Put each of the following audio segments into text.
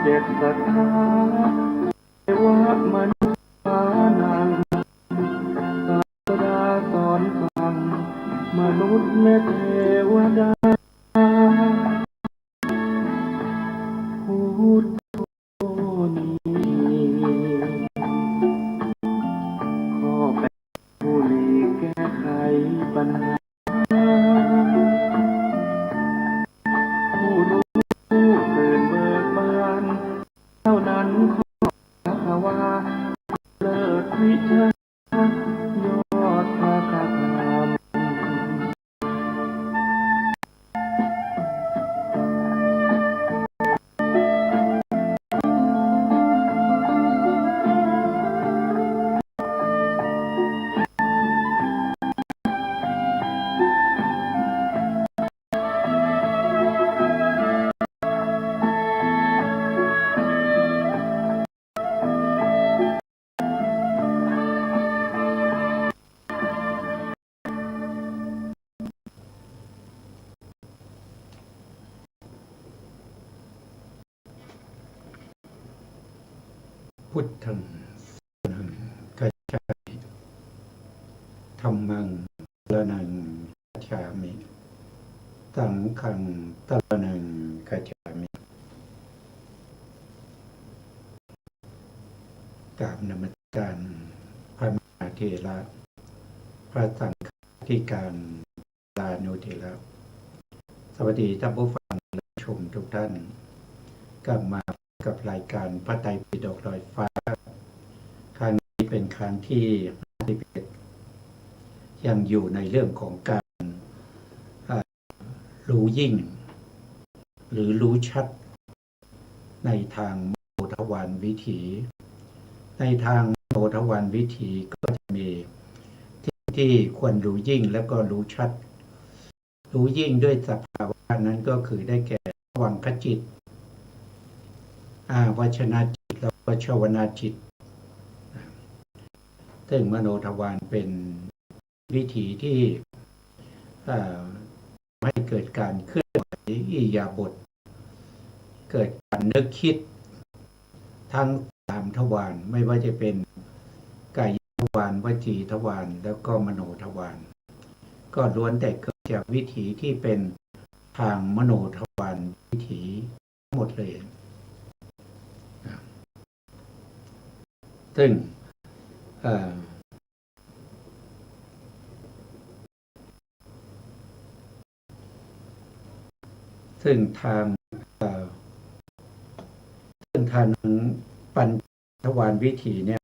เจ็ดสถาเทวมนุษย์สานังศาสดาสอนฟังมนุษย์และเทวดาพุทโธนี้ข้อแปดผู้หลีกแก้ไขปัญหาผู้รู้ตื่นเบิกบานเท่านั้นขอภาวาเลิศวิชายอดพระธรรมพุทธังสรณังคัจฉามิธัมมังสรณังคัจฉามิสังฆังสรณังคัจฉามิกราบนมัสการพระมหาเถระพระสังฆาธิการลานุเถระสวัสดีท่านผู้ฟังและชมทุกท่านกลับมากับรายการพระไตรปิฎกลอยฟ้าครั้งนี้เป็นครั้งที่51ยังอยู่ในเรื่องของการรู้ยิ่งหรือรู้ชัดในทางมโนทวารวิถีในทางมโนทวารวิถีก็จะมีที่ควรรู้ยิ่งแล้วก็รู้ชัดรู้ยิ่งด้วยสภาวะนั้นก็คือได้แก่วังคจิตวัชนาจิตแล้วก็ชวนาจิตซึ่งมโนทวารเป็นวิถีที่ให้เกิดการเคลื่อนไหวอิริยาบถเกิดการนึกคิดทั้ง3ทวารไม่ว่าจะเป็นกายทวารวจีทวารแล้วก็มโนทวารก็ล้วนแต่เกิดจากวิถีที่เป็นทางมโนทวารวิถีหมดเลยซึ่งทางปัญจทวารวิถีเนี่ย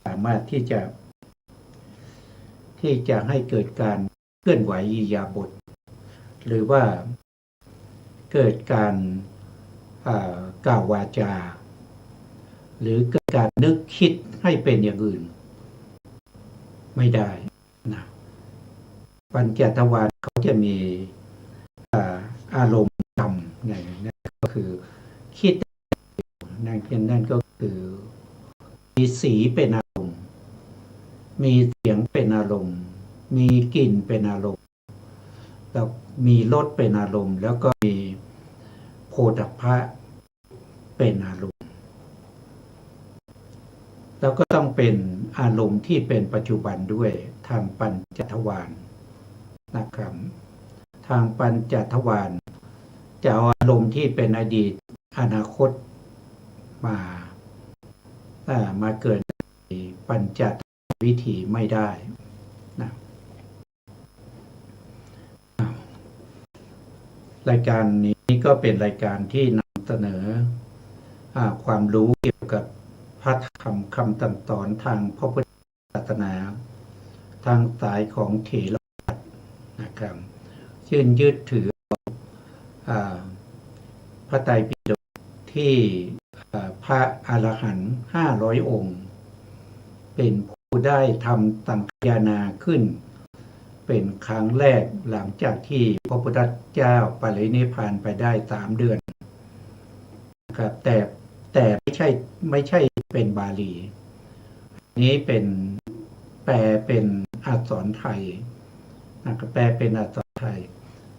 สามารถที่จะให้เกิดการเคลื่อนไหวอิริยาบถหรือว่าเกิดการกล่าววาจาหรือเกิดการนึกคิดให้เป็นอย่างอื่นไม่ได้นะปัญจทวารเขาจะมีอารมณ์ธรรมนั่นก็คือคิดนั่นก็คือมีสีเป็นอารมณ์มีเสียงเป็นอารมณ์มีกลิ่นเป็นอารมณ์แล้วมีรสเป็นอารมณ์แล้วก็มีโผฏฐัพพะเป็นอารมณ์แล้วก็ต้องเป็นอารมณ์ที่เป็นปัจจุบันด้วยทางปัญจทวารนะครับทางปัญจทวารจะเอาอารมณ์ที่เป็นอดีตอนาคตมาเกิดในปัญจวิถีไม่ได้นะรายการนี้ก็เป็นรายการที่นำเสนอความรู้เกี่ยวกับพระธรรมคำสั่งสอนทางพระพุทธศาสนาทางสายของเถรวาทนะครับชื่นยึดถือพระไตรปิฎกที่พระอรหันต์500 องค์เป็นผู้ได้ทำสังฆายนาขึ้นเป็นครั้งแรกหลังจากที่พระพุทธเจ้าปรินิพพานไปได้3 เดือนนะครับแต่ไม่ใช่เป็นบาลีนี้เป็นแปลเป็นอักษรไทยนะครับแปลเป็นอักษรไทย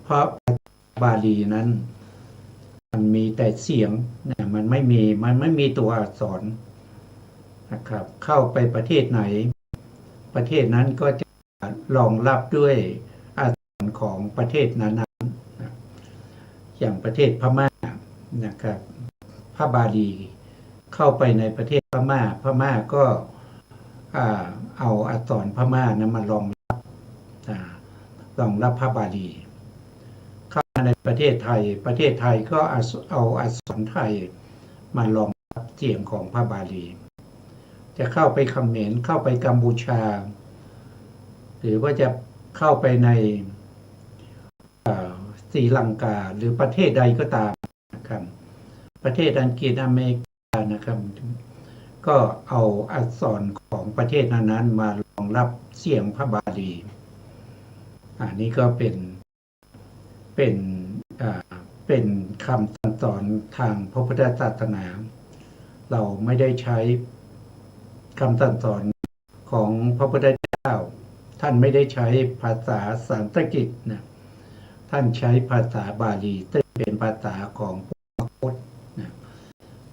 เพราะบาลีนั้น มันมีแต่เสียงนะมันไม่มีตัวอักษรนะครับเข้าไปประเทศไหนประเทศนั้นก็จะรองรับด้วยอักษรของประเทศนั้นนะอย่างประเทศพม่านะครับพระบาลีเข้าไปในประเทศพม่าก็เอาอักษรพม่านั้นมารองรับพระบาลีเข้ามาในประเทศไทยก็เอาอักษรไทยมารองรับเสียงของพระบาลีจะเข้าไปเขมรเข้าไปกัมพูชาหรือว่าจะเข้าไปในศรีลังกาหรือประเทศใดก็ตามนะครับประเทศอังกฤษอเมริกานะครับก็เอาอักษรของประเทศนั้นๆมารองรับเสียงพระบาลีอันนี้ก็เป็นคำสั่งสอนทางพระพุทธศาสนา เราไม่ได้ใช้คำสั่งสอนของพระพุทธเจ้าท่านไม่ได้ใช้ภาษาสันสกฤตนะท่านใช้ภาษาบาลีซึ่งเป็นภาษาของมคธนะ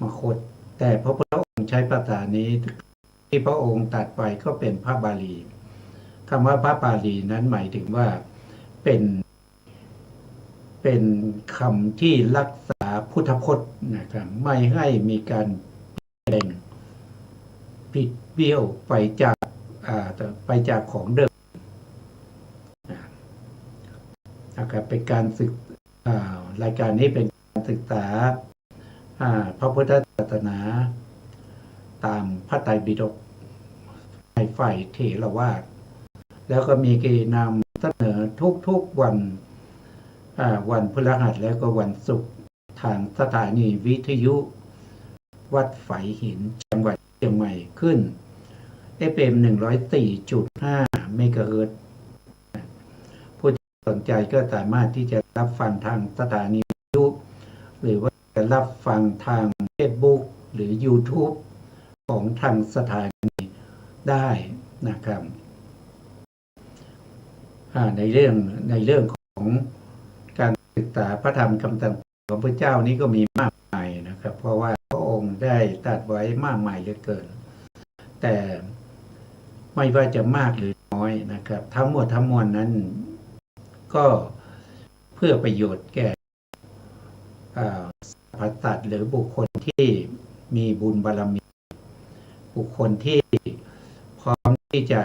มคธแต่พระพุทธองค์ใช้ภาษานี้ที่พระองค์ตรัสไปก็เป็นพระบาลีคำว่าพระบาลีนั้นหมายถึงว่าเป็นคำที่รักษาพุทธพจน์นะครับไม่ให้มีการแปลงผิดเบี้ยวไปจากของเดิมนะครับเป็นการศึกรายการนี้เป็นการศึกษาพระพุทธศาสนาตามพระไตรปิฎกในฝ่ายเถรวาทแล้วก็มีการนำเสนอทุกๆวันพฤหัสแล้วก็วันศุกร์ทางสถานีวิทยุวัดไฝหินจังหวัดเชียงใหม่ขึ้น FM 104.5 เมกะเฮิรตซ์ผู้ที่สนใจก็สามารถที่จะรับฟังทางสถานีวิทยุหรือว่าจะรับฟังทาง Facebook หรือ YouTube ของทางสถานีได้นะครับในเรื่องของการศึกษาพระธรรมคำสั่งของพระเจ้านี้ก็มีมากมายนะครับเพราะว่าพระองค์ได้ตรัสไว้มากมายเหลือเกินแต่ไม่ว่าจะมากหรือน้อยนะครับทั้งหมดทั้งมวลนั้นก็เพื่อประโยชน์แก่สรรพสัตว์หรือบุคคลที่มีบุญบารมีบุคคลที่พร้อมที่จะ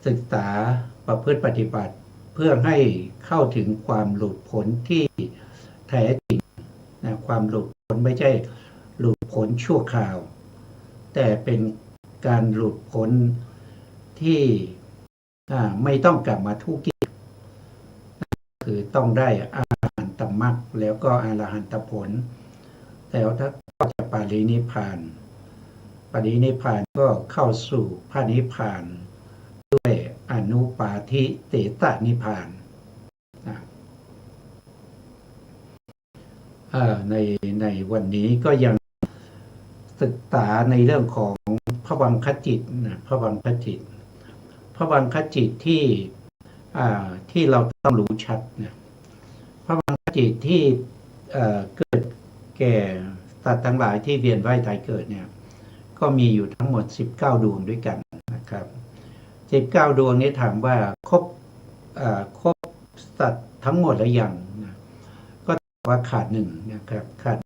ศึกษาประพฤติปฏิบัติเพื่อให้เข้าถึงความหลุดพ้นที่แท้จริงนะความหลุดพ้นไม่ใช่หลุดพ้นชั่วคราวแต่เป็นการหลุดพ้นที่ไม่ต้องกลับมาทุกข์คือต้องได้อรหันตมรรคแล้วก็อรหันตผลแล้วถ้าก็จะปรินิพพานก็เข้าสู่พระนิพพานด้วยอนุปาทิเตตนิพพานในวันนี้ก็ยังศึกษาในเรื่องของภวังคจิตนะภวังคจิตที่เราต้องรู้ชัดนะภวังคจิตที่เกิดแก่สัตว์ทั้งหลายที่เวียนว่ายตายเกิดเนี่ยก็มีอยู่ทั้งหมด19ดวงด้วยกันนะครับ19ดวงนี้ถามว่าครบสัตว์ทั้งหมดหรือยังนะก็ว่าขาดหนึ่งนะครับขาด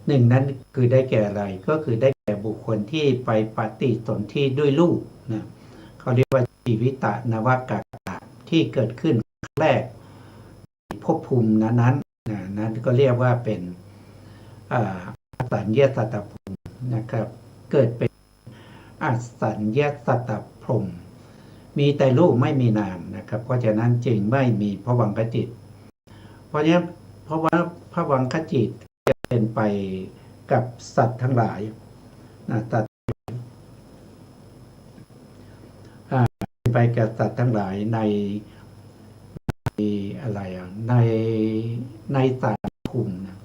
หนึ่งนั้นคือได้แก่อะไรก็คือได้แก่บุคคลที่ไปปฏิสนธิด้วยลูกนะเขาเรียกว่าชีวิตนวากาที่เกิดขึ้นครั้งแรกภพภูมินั้นก็เรียกว่าเป็นอสัญญสัตตภูมินะครับเกิดเป็นอสัญญสัตตพรหมมีแต่รูปไม่มีนามนะครับเพราะฉะนั้นจึงไม่มีภวังคจิตเพราะฉะนั้นเพราะว่าภวังคจิตจะเป็นไปกับสัตว์ทั้งหลายนะสัตว์ไปกับสัตว์ทั้งหลายในอะไรในสัตว์ภูมินะ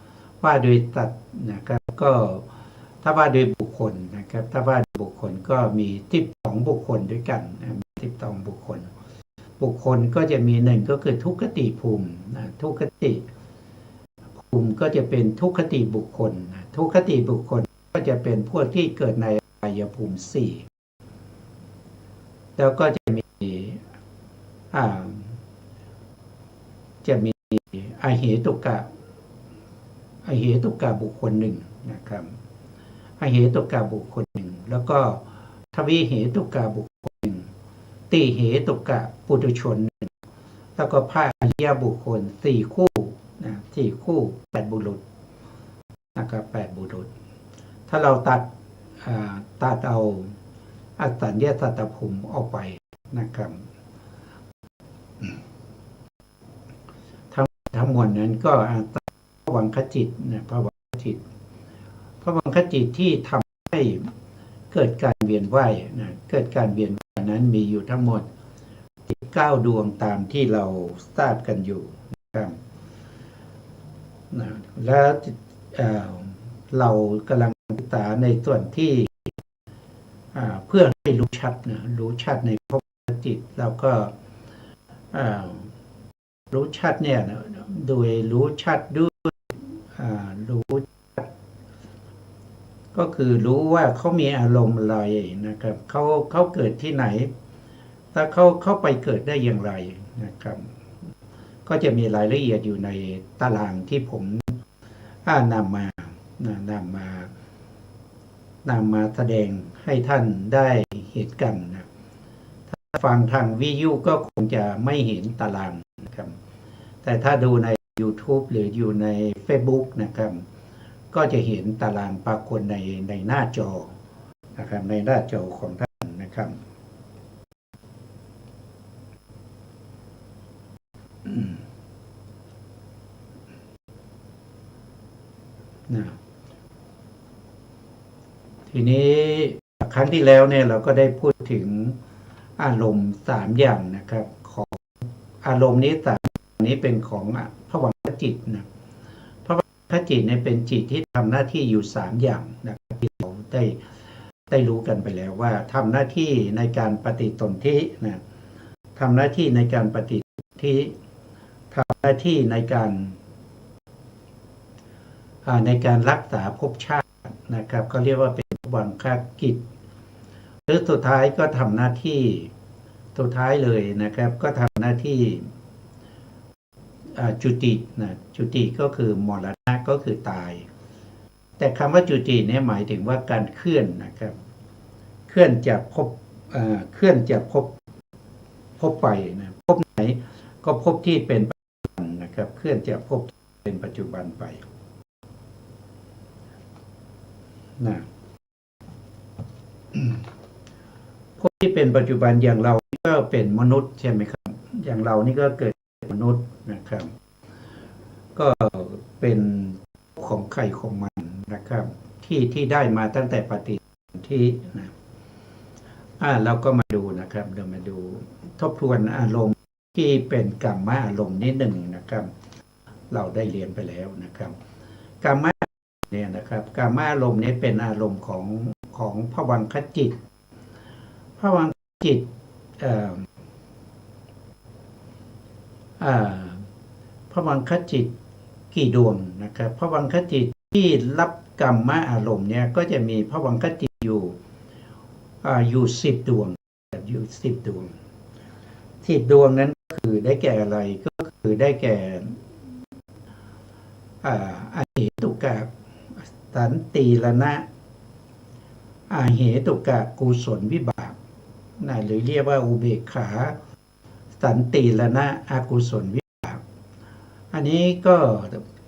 ว่าโดยสัตว์นะครับก็ถ้าว่าโดยบุคคลนะครับถ้าว่าบุคคลก็มี12บุคคลด้วยกันมี12บุคคล บุคคลก็จะมีหนึ่งก็คือทุกขติภูมินะทุกขติภูมิก็จะเป็นทุกขติบุคคลนะทุกขติบุคคลก็จะเป็นพวกที่เกิดในอบายภูมิสี่แล้วก็จะมีอาเหตุกะบุคคลหนึ่งนะครับอาเหตุกะบุคคลหนึ่งแล้วก็ทวิเหตุกะบุคคลหนึ่งติเหตุกะปุถุชนหนึ่งแล้วก็พระอริยบุคคลสี่คู่นะสี่คู่8บุรุษนะครับ8บุรุษถ้าเราตัดเอาอสัญญาสัตตภูมิออกไปนะครับทั้งมวลนั้นก็อาศัยภวังคจิตนะภวังคจิตที่ทำให้เกิดการเวียนว่ายนะเกิดการเวียนว่ายนั้นมีอยู่ทั้งหมด9ดวงตามที่เราทราบกันอยู่นะครับนะและเรากำลังศึกษาในส่วนที่เพื่อให้รู้ชัดนะรู้ชัดในภวังคจิตเราก็รู้ชัดเนี่ยโดยรู้ชัดด้วยรู้ชัดก็คือรู้ว่าเขามีอารมณ์อะไรนะครับเขาเกิดที่ไหนถ้าเขาไปเกิดได้อย่างไรนะครับก็จะมีรายละเอียดอยู่ในตารางที่ผมนำมาแสดงให้ท่านได้เห็นกันนะถ้าฟังทางวิทยุก็คงจะไม่เห็นตารางนะครับแต่ถ้าดูใน YouTube หรืออยู่ใน Facebook นะครับก็จะเห็นตารางปรากฏในหน้าจอนะครับในหน้าจอของท่านนะครับนะทีนี้ครั้งที่แล้วเนี่ยเราก็ได้พูดถึงอารมณ์3อย่างนะครับของอารมณ์นี้3นี้เป็นของภวังคจิตนะภวังคจิตเนี่ยเป็นจิตที่ทำหน้าที่อยู่3อย่างนะครับที่เราได้รู้กันไปแล้วว่าทำหน้าที่ในการปฏิสนธินะทำหน้าที่ในการปฏิสนธิทำหน้าที่ในการรักษาภพชาตินะครับก็เรียกว่าเป็นภวังคกิจหรือสุดท้ายก็ทำหน้าที่สุดท้ายเลยนะครับก็ทำหน้าที่จุตินะจุติก็คือมรณะก็คือตายแต่คำว่าจุติเนี่ยหมายถึงว่าการเคลื่อนนะครับเคลื่อนจากภพไปนะภพไหนก็ภพที่เป็นปัจจุบันนะครับเคลื่อนจากภพเป็นปัจจุบันไปนะภพที่เป็นปัจจุบันอย่างเราก็เป็นมนุษย์ใช่ไหมครับอย่างเรานี่ก็เกิดมนุษย์นะครับก็เป็นของใครของมันนะครับที่ได้มาตั้งแต่ปฏิสนธินะเราก็มาดูนะครับเดี๋ยวมาดูทบทวนอารมณ์ที่เป็นกรรมอารมณ์นิดหนึ่งนะครับเราได้เรียนไปแล้วนะครับกรรมเนี่ยนะครับกรรมอารมณ์นี้เป็นอารมณ์ของภวังคจิตภวังคจิตภวังคจิตกี่ดวงนะครับภวังคจิตที่รับกรรมอารมณ์เนี่ยก็จะมีภวังคจิตอยู่10 ดวงอยู่10 ดวง10 ดวงนั้นก็คือได้แก่อะไรก็คือได้แก่อาเหตุกะสันติรณะอาเหตุกะกุศลวิบากนะหรือเรียกว่าอุเบกขาสันติรณะอกุศลวิบากอันนี้ก็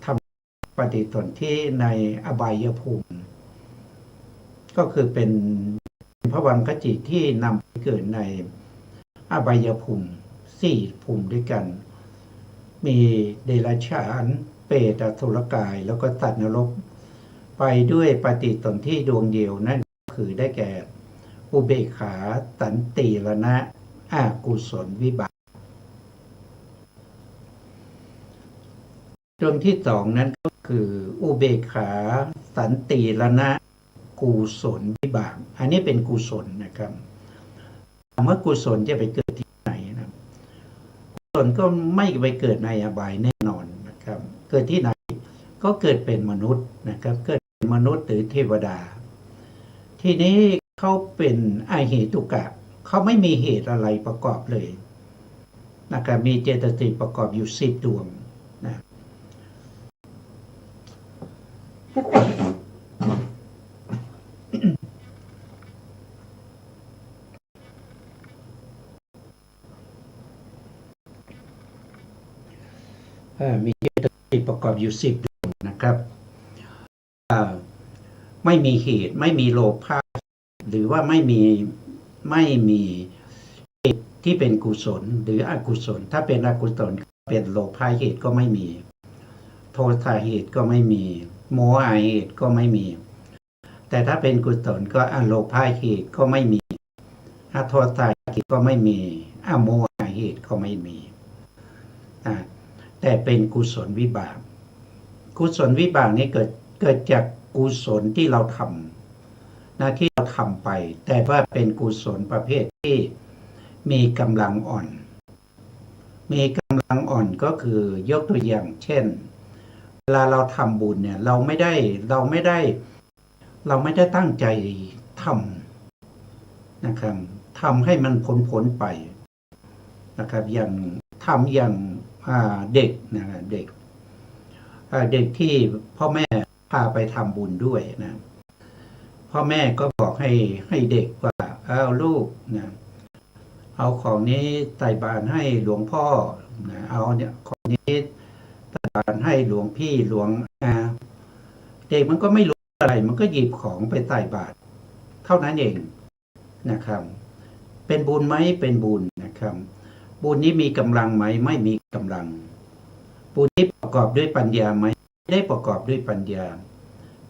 ทำปฏิสนธิในอบายภูมิก็คือเป็นภวังคจิตที่นำไปเกิดในอบายภูมิ4 ภูมิด้วยกันมีเดรัจฉานเปรตอสุรกายแล้วก็สัตว์นรกไปด้วยปฏิสนธิดวงเดียวนั่นก็คือได้แก่อุเบกขาสันติรณะอกุศลวิบากดวงที่2นั้นก็คืออุเบกขาสันติรณะกุศลวิบากอันนี้เป็นกุศลนะครับเมื่อกุศลจะไปเกิดที่ไหนนะ ศลก็ไม่ไปเกิดในอบายแน่นอนนะครับ เกิดที่ไหนก็เกิดเป็นมนุษย์นะครับ เกิดเป็นมนุษย์หรือเทวดา ทีนี้เขาเป็นอเหตุกะเขาไม่มีเหตุอะไรประกอบเลยนะครับมีเจตสิกประกอบอยู่10 ดวงนะมีเจตสิกประกอบอยู่10 ดวงนะครับไม่มีเหตุไม่มีโลภะหรือว่าไม่มีเหตุที่เป็นกุศลหรืออกุศลถ้าเป็นอกุศลเป็นโลภะเหตุก็ไม่มีโทสะเหตุก็ไม่มีโมหะเหตุก็ไม่มีแต่ถ้าเป็นกุศลก็อโลภะเหตุก็ไม่มีอโทสะเหตุก็ไม่มีอโมหะเหตุก็ไม่มีแต่เป็นกุศลวิบากกุศลวิบากนี้เกิดจากกุศลที่เราทำนะที่เราทำไปแต่ว่าเป็นกุศลประเภทที่มีกำลังอ่อนมีกำลังอ่อนก็คือยกตัวอย่างเช่นเวลาเราทำบุญเนี่ยเราไม่ได้ตั้งใจทำนะครับทำให้มันพ้นไปนะครับอย่างทำอย่างเด็กนะเด็กที่พ่อแม่พาไปทำบุญด้วยนะพ่อแม่ก็บอกให้เด็กว่าเอาลูกนะเอาของนี้ใส่บาตรให้หลวงพ่อนะเอาเนี่ยของนี้ใส่บาตรให้หลวงพี่หลวงเด็กมันก็ไม่รู้อะไรมันก็หยิบของไปใส่บาตรเท่านั้นเองนะครับเป็นบุญไหมเป็นบุญนะครับบุญนี้มีกำลังไหมไม่มีกำลังบุญนี้ประกอบด้วยปัญญาไหมไม่ได้ประกอบด้วยปัญญา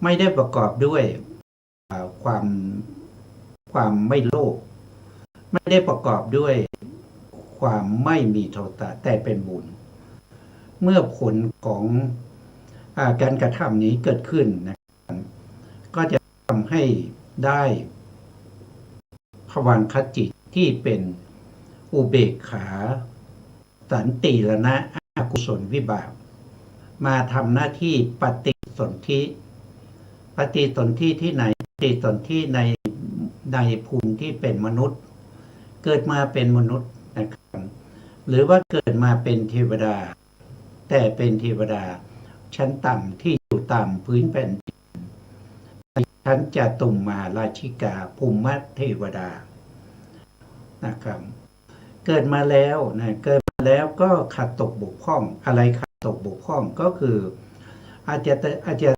ไม่ได้ประกอบด้วยความไม่โลภไม่ได้ประกอบด้วยความไม่มีโทสะแต่เป็นบุญเมื่อผลของการกระทำนี้เกิดขึ้นนะครับก็จะทำให้ได้ภวังคจิตที่เป็นอุเบกขาสันติรณะอกุศลวิบากมาทำหน้าที่ปฏิสนธิที่ไหนปฏิสนธิในภูมิที่เป็นมนุษย์เกิดมาเป็นมนุษย์นะครับหรือว่าเกิดมาเป็นเทวดาแต่เป็นเทวดาชั้นต่ำที่อยู่ตามพื้นแผ่นดินชั้นจตุมมาราชิกาภูมิเทวดานะครับเกิดมาแล้วก็ขาดตกบกพร่องอะไรขาดตกบกพร่องก็คืออาจจะ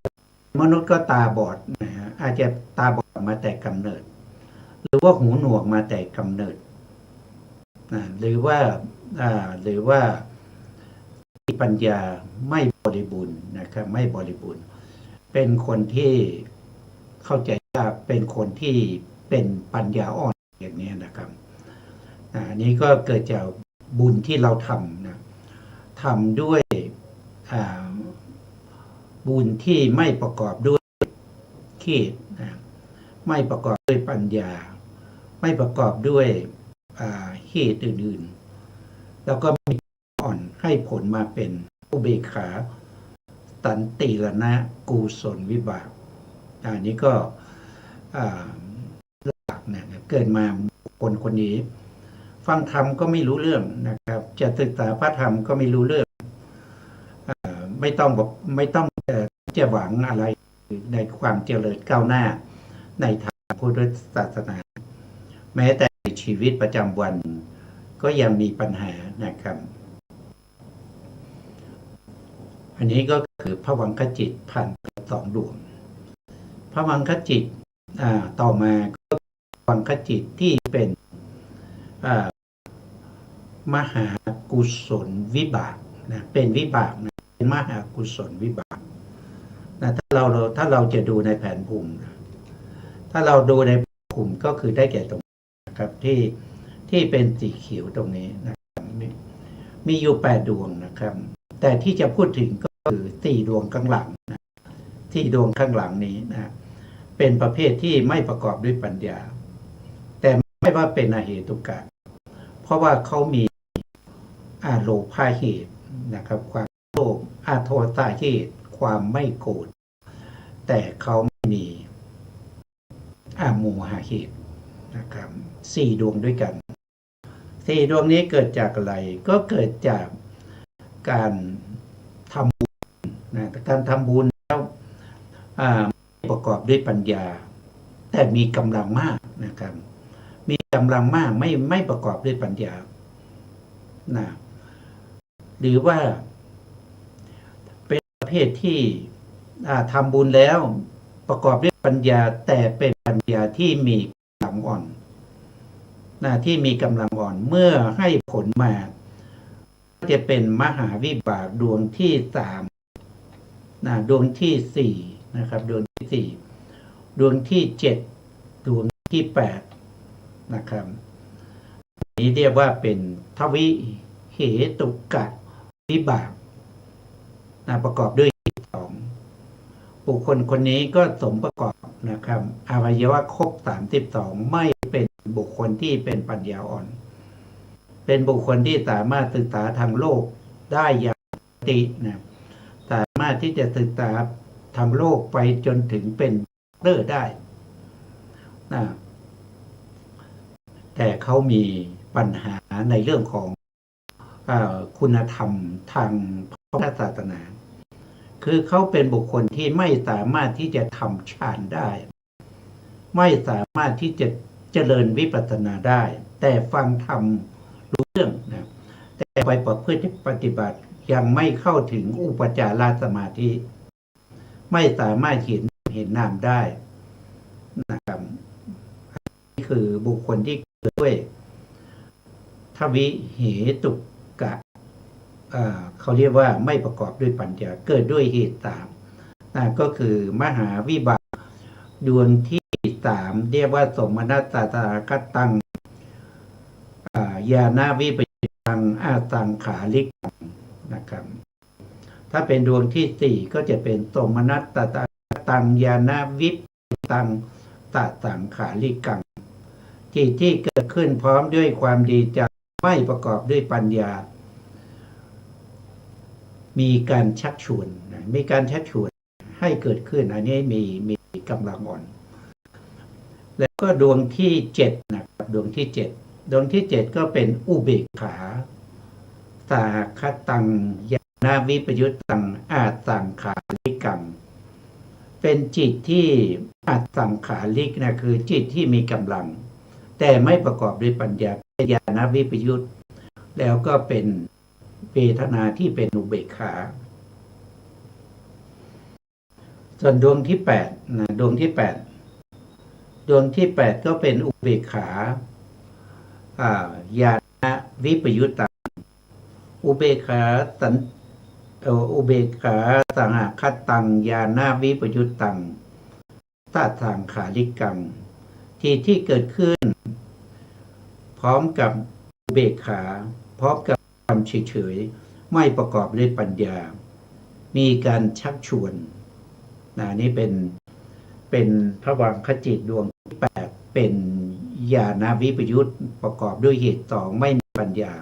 มนุษย์ก็ตาบอดนะฮะอาจจะตาบอดมาแต่กำเนิดหรือว่าหูหนวกมาแต่กำเนิดนะหรือว่าปัญญาไม่บริบูรณ์นะครับไม่บริบูรณ์เป็นคนที่เข้าใจยากเป็นคนที่เป็นปัญญาอ่อนอย่างนี้นะครับอันนี้ก็เกิดจากบุญที่เราทำนะทำด้วยบุญที่ไม่ประกอบด้วยขีดนะไม่ประกอบด้วยปัญญาไม่ประกอบด้วยเหตุอื่นๆแล้วก็มีอ่อนให้ผลมาเป็นอุเบกขาสันติรณะกุศลวิบากอันนี้ก็หลักนะเกิดมาคนนี้ฟังธรรมก็ไม่รู้เรื่องนะครับจะศึกษาพระธรรมก็ไม่รู้เรื่องไม่ต้องจะหวังอะไรในความเจริญก้าวหน้าในทางพุทธศาสนาแม้แต่ในชีวิตประจำวันก็ยังมีปัญหานะครับอันนี้ก็คือภวังคจิตผ่าน2 ดวงภวังคจิตต่อมาก็ภวังคจิตที่เป็นมหากุศลวิบากนะเป็นวิบากนะเป็นมหากุศลวิบากนะถ้าเราจะดูในแผนภูมินะถ้าเราดูในภูมิก็คือได้แก่ตรงนะครับที่เป็นสีเขียวตรงนี้นะครับมีอยู่8 ดวงนะครับแต่ที่จะพูดถึงก็คือ4 ดวงข้างหลังนะ4 ดวงข้างหลังนี้นะเป็นประเภทที่ไม่ประกอบด้วยปัญญาแต่ไม่ว่าเป็นอเหตุกะเพราะว่าเขามี อาโลภาเหตุนะครับความโลภอาโทสะเหตุความไม่โกรธแต่เขาไม่มีอาโมหะเหตุนะครับ4 ดวงด้วยกัน4 ดวงนี้เกิดจากอะไรก็เกิดจากการทำบุญนะการทำบุญแล้วประกอบด้วยปัญญาแต่มีกำลังมากนะครับมีกำลังมากไม่ประกอบด้วยปัญญานะหรือว่าเป็นประเภทที่ทำบุญแล้วประกอบด้วยปัญญาแต่เป็นปัญญาที่มีกำลังอ่อนนะที่มีกำลังอ่อนเมื่อให้ผลมาจะเป็นมหาวิบากดวงที่3นะดวงที่4นะครับดวงที่4ดวงที่7ดวงที่8นะครับนี้เรียกว่าเป็นทวิเหตุกะวิบากนะประกอบด้วย2บุคคลคนนี้ก็สมประกอบนะครับอวัยวะครบ32ไม่เป็นบุคคลที่เป็นปัญญาอ่อนเป็นบุคคลที่สามารถศึกษาทางโลกได้อย่างปกตินะสามารถที่จะศึกษาทางโลกไปจนถึงเป็นเลิศได้นะแต่เขามีปัญหาในเรื่องของคุณธรรมทางพระพุทธศาสนาคือเขาเป็นบุคคลที่ไม่สามารถที่จะทำฌานได้ไม่สามารถที่จะเจริญวิปัสสนาได้แต่ฟังธรรมรู้เรื่องนะแต่ไปประพฤติปฏิบัติยังไม่เข้าถึงอุปจารสมาธิไม่สามารถเห็นนามได้นะครับนี่คือบุคคลที่เกิดด้วยทวิเหตุกะเขาเรียกว่าไม่ประกอบด้วยปัญญาเกิดด้วยเหตุ3ก็คือมหาวิบากดวงที่3เรียกว่าสมนัสสะคตังญาณวิปยุตตังอาสังขาริกังนะครับถ้าเป็นดวงที่4ก็จะเป็นสมนัสสะคตังญาณวิปยุตตังตสังขาริกังจิตที่เกิดขึ้นพร้อมด้วยความดีใจไม่ประกอบด้วยปัญญามีการชักชวนมีการชักชวนให้เกิดขึ้นอันนี้มีกำลังอ่อนแล้วก็ดวงที่7นะครับดวงที่7ก็เป็นอุเบกขาสาคตังญาณวิปยุตตังอาสังขาริกังเป็นจิตที่อาสังขาริกนะคือจิตที่มีกำลังแต่ไม่ประกอบด้วยปัญญาญาณวิปยุตแล้วก็เป็นเวทนาที่เป็นอุเบกขาส่วนดวงที่8นะดวงที่8ก็เป็นอุเบกขาญาณวิปยุตตังอุเบกขาสหคตังญาณวิปยุตตังตสังขาริกังที่เกิดขึ้นพร้อมกับอุเบกขาพร้อมกับความเฉยๆไม่ประกอบด้วยปัญญามีการชักชวนนี่เป็นภวังคจิตดวงที่8เป็นญาณวิปยุตประกอบด้วยเหตุ2ไม่มีปัญญา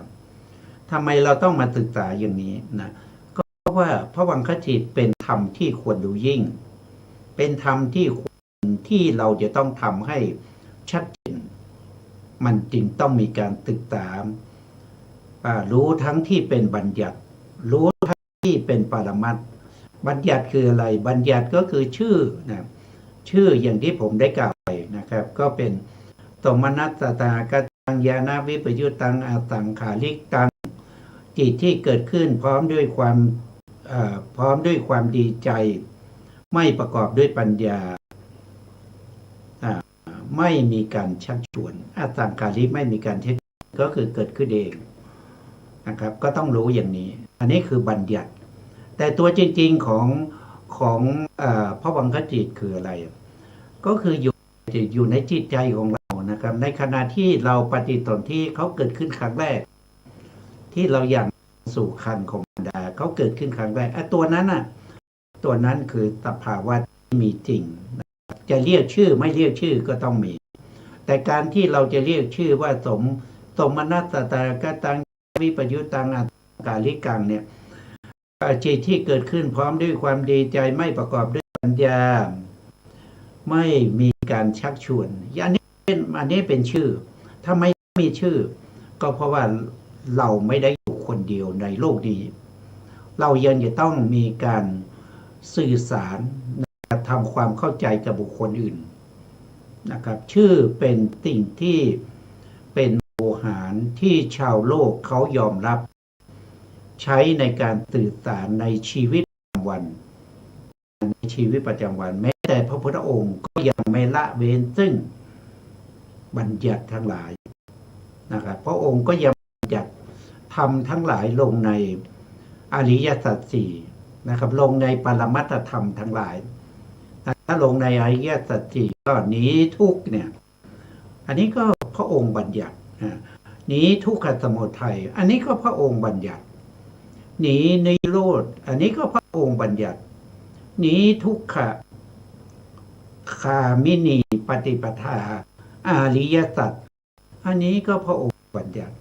ทำไมเราต้องมาศึกษาอย่างนี้นะก็เพราะว่าภวังคจิตเป็นธรรมที่ควรรู้ยิ่งเป็นธรรมที่เราจะต้องทำให้ชัดเจนมันจึงต้องมีการศึกษารู้ทั้งที่เป็นบัญญัติรู้ทั้งที่เป็นปรมัตถ์บัญญัติคืออะไรบัญญัติก็คือชื่อนะชื่ออย่างที่ผมได้กล่าวไปนะครับก็เป็นสมนัสสะคตังญาณวิปยุตตังอาสังขาริกังจิตที่เกิดขึ้นพร้อมด้วยความดีใจไม่ประกอบด้วยปัญญาไม่มีการชักชวนอาสังขาริไม่มีการชักชวนก็คือเกิดขึ้นเองนะครับก็ต้องรู้อย่างนี้อันนี้คือบัญญัติแต่ตัวจริงๆของภวังคจิตคืออะไรก็คืออยู่ในจิตใจของเรานะครับในขณะที่เราปฏิสนธิเขาเกิดขึ้นครั้งแรกที่เราอย่างสู่ครรภ์ของมารดาเขาเกิดขึ้นครั้งแรกตัวนั้นคือสภาวะที่มีจริงจะเรียกชื่อไม่เรียกชื่อก็ต้องมีแต่การที่เราจะเรียกชื่อว่าสมนัสสะคตัง วิปยุตตังอัตตาลิกังเนี่ยจิตที่เกิดขึ้นพร้อมด้วยความดีใจไม่ประกอบด้วยปัญญาไม่มีการชักชวนอันนี้เป็นชื่อถ้าไม่มีชื่อก็เพราะว่าเราไม่ได้อยู่คนเดียวในโลกนี้เรายังจะต้องมีการสื่อสารทำความเข้าใจกับบุคคลอื่นนะครับชื่อเป็นสิ่งที่เป็นโลหารที่ชาวโลกเขายอมรับใช้ในการสื่อสารในชีวิตประจำวันในชีวิตประจำวันแม้แต่พระพุทธองค์ก็ยังไม่ละเว้นซึ่งบัญญัติทั้งหลายนะครับพระองค์ก็ยังบัญญัติธรรมทั้งหลายลงในอริยสัจสี่นะครับลงในปรมัตถธรรมทั้งหลายถ้าลงในอริยสัจสี่ก็หนีทุกข์เนี่ยอันนี้ก็พระองค์บัญญัติหนีทุกขสมุทัยอันนี้ก็พระองค์บัญญัติหนีนิโรธอันนี้ก็พระองค์บัญญัติหนีทุกขคามินีปฏิปทาอริยสัจอันนี้ก็พระองค์บัญญัติ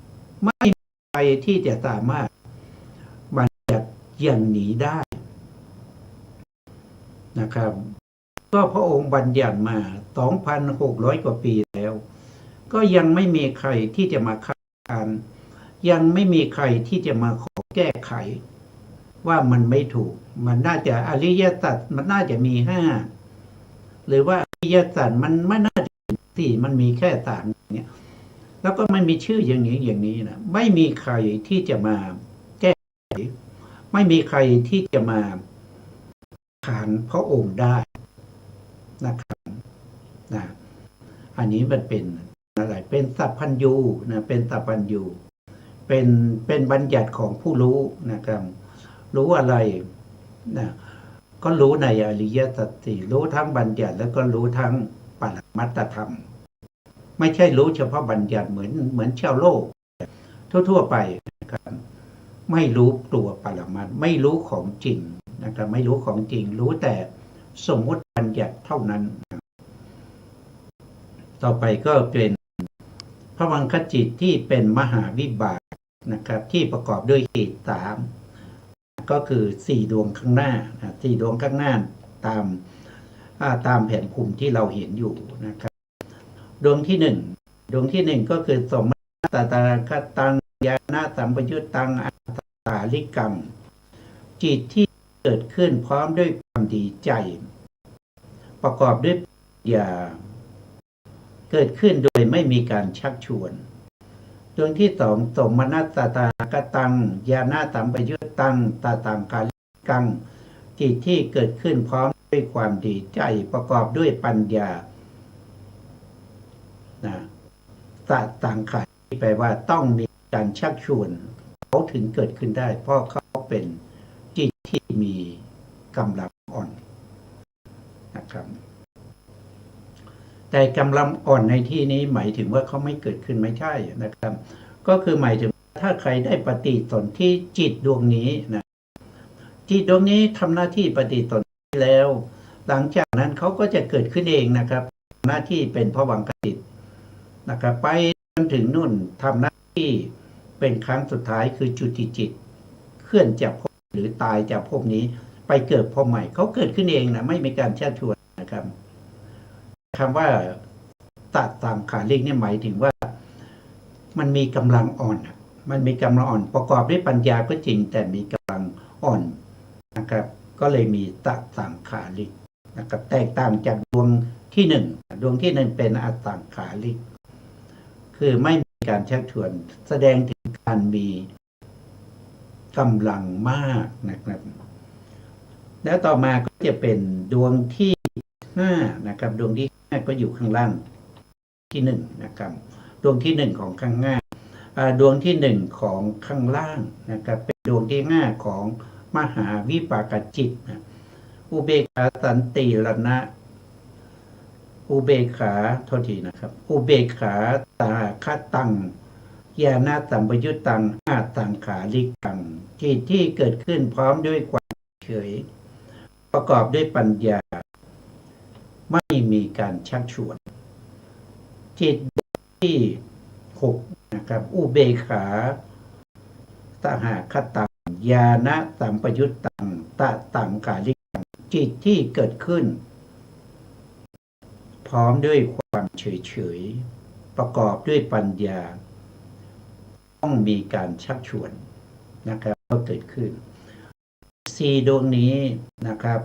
ไม่มีใครที่จะสามารถบัญญัติอย่างนี้ได้นะครับก็พระองค์บัญญัติมา 2,600 กว่าปีแล้วก็ยังไม่มีใครที่จะมาคัดค้านยังไม่มีใครที่จะมาขอแก้ไขว่ามันไม่ถูกมันน่าจะอริยสัจมันน่าจะมี5หรือว่าอริยสัจมันไม่น่าจะสี่มันมีแค่3เนี่ยแล้วก็มันมีชื่ออย่างนี้นะไม่มีใครที่จะมาแก้ไขไม่มีใครที่จะมาขานพระองค์ได้นะครับนะอันนี้มันเป็นอะไรเป็นสัพพัญญูนะเป็นสัพพัญญูเป็นบัญญัติของผู้รู้นะครับรู้อะไรนะก็รู้ในอริยสัจสี่รู้ทั้งบัญญัติแล้วก็รู้ทั้งปรมัตถธรรมไม่ใช่รู้เฉพาะบัญญัติเหมือนชาวโลกทั่วไปนะครับไม่รู้ตัวปรมัตถ์ไม่รู้ของจริงนะครับไม่รู้ของจริงรู้แต่สมมติบัญญัติเท่านั้นต่อไปก็เป็นภวังคจิตที่เป็นมหาวิบากนะครับที่ประกอบด้วยเหตุ3ก็คือ4ดวงข้างหน้า4ดวงข้างหน้าตามแผนภูมิที่เราเห็นอยู่นะครับดวงที่1ก็คือสมมาตตาคตังญาณสัมปยุตตังอัตตาลิกังจิตที่เกิดขึ้นพร้อมด้วยความดีใจประกอบด้วยปัญญาเกิดขึ้นโดยไม่มีการชักชวนดวงที่2สมนัสตาคตังญาณสัมปยุตตังตาตังกาลิกังจิตที่เกิดขึ้นพร้อมด้วยความดีใจประกอบด้วยปัญญาตาตังขาที่แปลว่าต้องมีการชักชวนเขาถึงเกิดขึ้นได้เพราะเขาเป็นจิตที่มีกำลังอ่อนนะครับแต่กำลังอ่อนในที่นี้หมายถึงว่าเขาไม่เกิดขึ้นไม่ใช่นะครับก็คือหมายถึงถ้าใครได้ปฏิสนธิจิตดวงนี้นะจิตดวงนี้ทำหน้าที่ปฏิสนธิแล้วหลังจากนั้นเขาก็จะเกิดขึ้นเองนะครับหน้าที่เป็นภวังคจิตนะครับไปจนถึงนู่นทำหน้าที่เป็นครั้งสุดท้ายคือจุติจิตเคลื่อนจากภพหรือตายจากภพนี้ไปเกิดภพใหม่เขาเกิดขึ้นเองนะไม่มีการชักชวนนะครับคำว่าตัดตามขาลิกเนี่ยหมายถึงว่ามันมีกำลังอ่อนมันมีกำลังอ่อนประกอบด้วยปัญญาก็จริงแต่มีกำลังอ่อนนะครับก็เลยมีตัดสังขาริกนะครับแตกต่างจากดวงที่1เป็นอสังขาริกคือไม่มีการชักชวนแสดงถึงการมีกำลังมากนะครับแล้วต่อมาก็จะเป็นดวงที่5นะครับดวงที่5ก็อยู่ข้างล่างที่1นะครับดวงที่1ของข้างหน้าดวงที่1ของข้างล่างนะครับเป็นดวงที่5ของมหาวิปากจิตนะอุเบกขาสันติรณะอุเบกขาโทษทีนะครับอุเบกขาตาคตังญาณสัมปยุตตังอาตังขาลิกังจิตที่เกิดขึ้นพร้อมด้วยความเฉยประกอบด้วยปัญญาไม่มีการชักชวนจิตที่6นะครับอุเบกขา หคตังญาณสัมปยุตตังตะตังกาลิกังจิตที่เกิดขึ้นพร้อมด้วยความเฉยๆประกอบด้วยปัญญาต้องมีการชักชวนนะครับก็เกิดขึ้น4 ดวงนี้นะครับ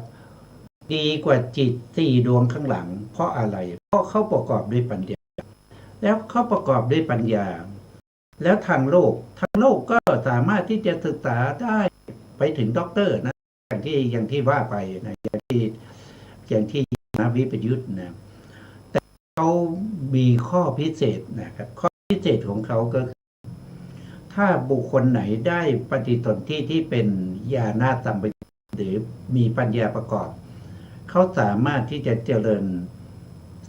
ดีกว่าจิต4 ดวงข้างหลังเพราะอะไรเพราะเขาประกอบด้วยปัญญาแล้วเขาประกอบด้วยปัญญาแล้วทางโลกก็สามารถที่จะศึกษาได้ไปถึงด็อกเตอร์นะอย่างที่ว่าไปนะอย่างที่นะวิปยุทธ์นะแต่เขามีข้อพิเศษนะครับข้อพิเศษของเขาก็คือถ้าบุคคลไหนได้ปฏิสนธิที่เป็นญาณสัมปยุตหรือมีปัญญาประกอบเขาสามารถที่จะเจริญ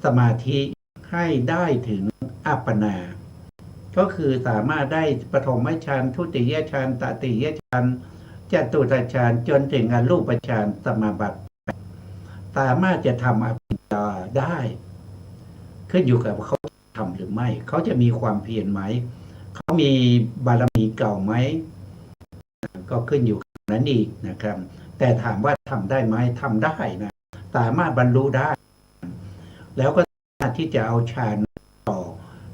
สมาธิให้ได้ถึงอัปปนาก็คือสามารถได้ปฐมฌานทุติยฌานตติยฌานจตุตฌานจนถึงอรูปฌานสมาบัติสามารถจะทำอภิญญาได้ขึ้นอยู่กับเขาทำหรือไม่เขาจะมีความเพียรไหมเขามีบารมีเก่าไหมก็ขึ้นอยู่กับนั้นอีกนะครับแต่ถามว่าทำได้ไหมทำได้นะสามารถบรรลุได้แล้วก็สามารถที่จะเอาฌานต่อ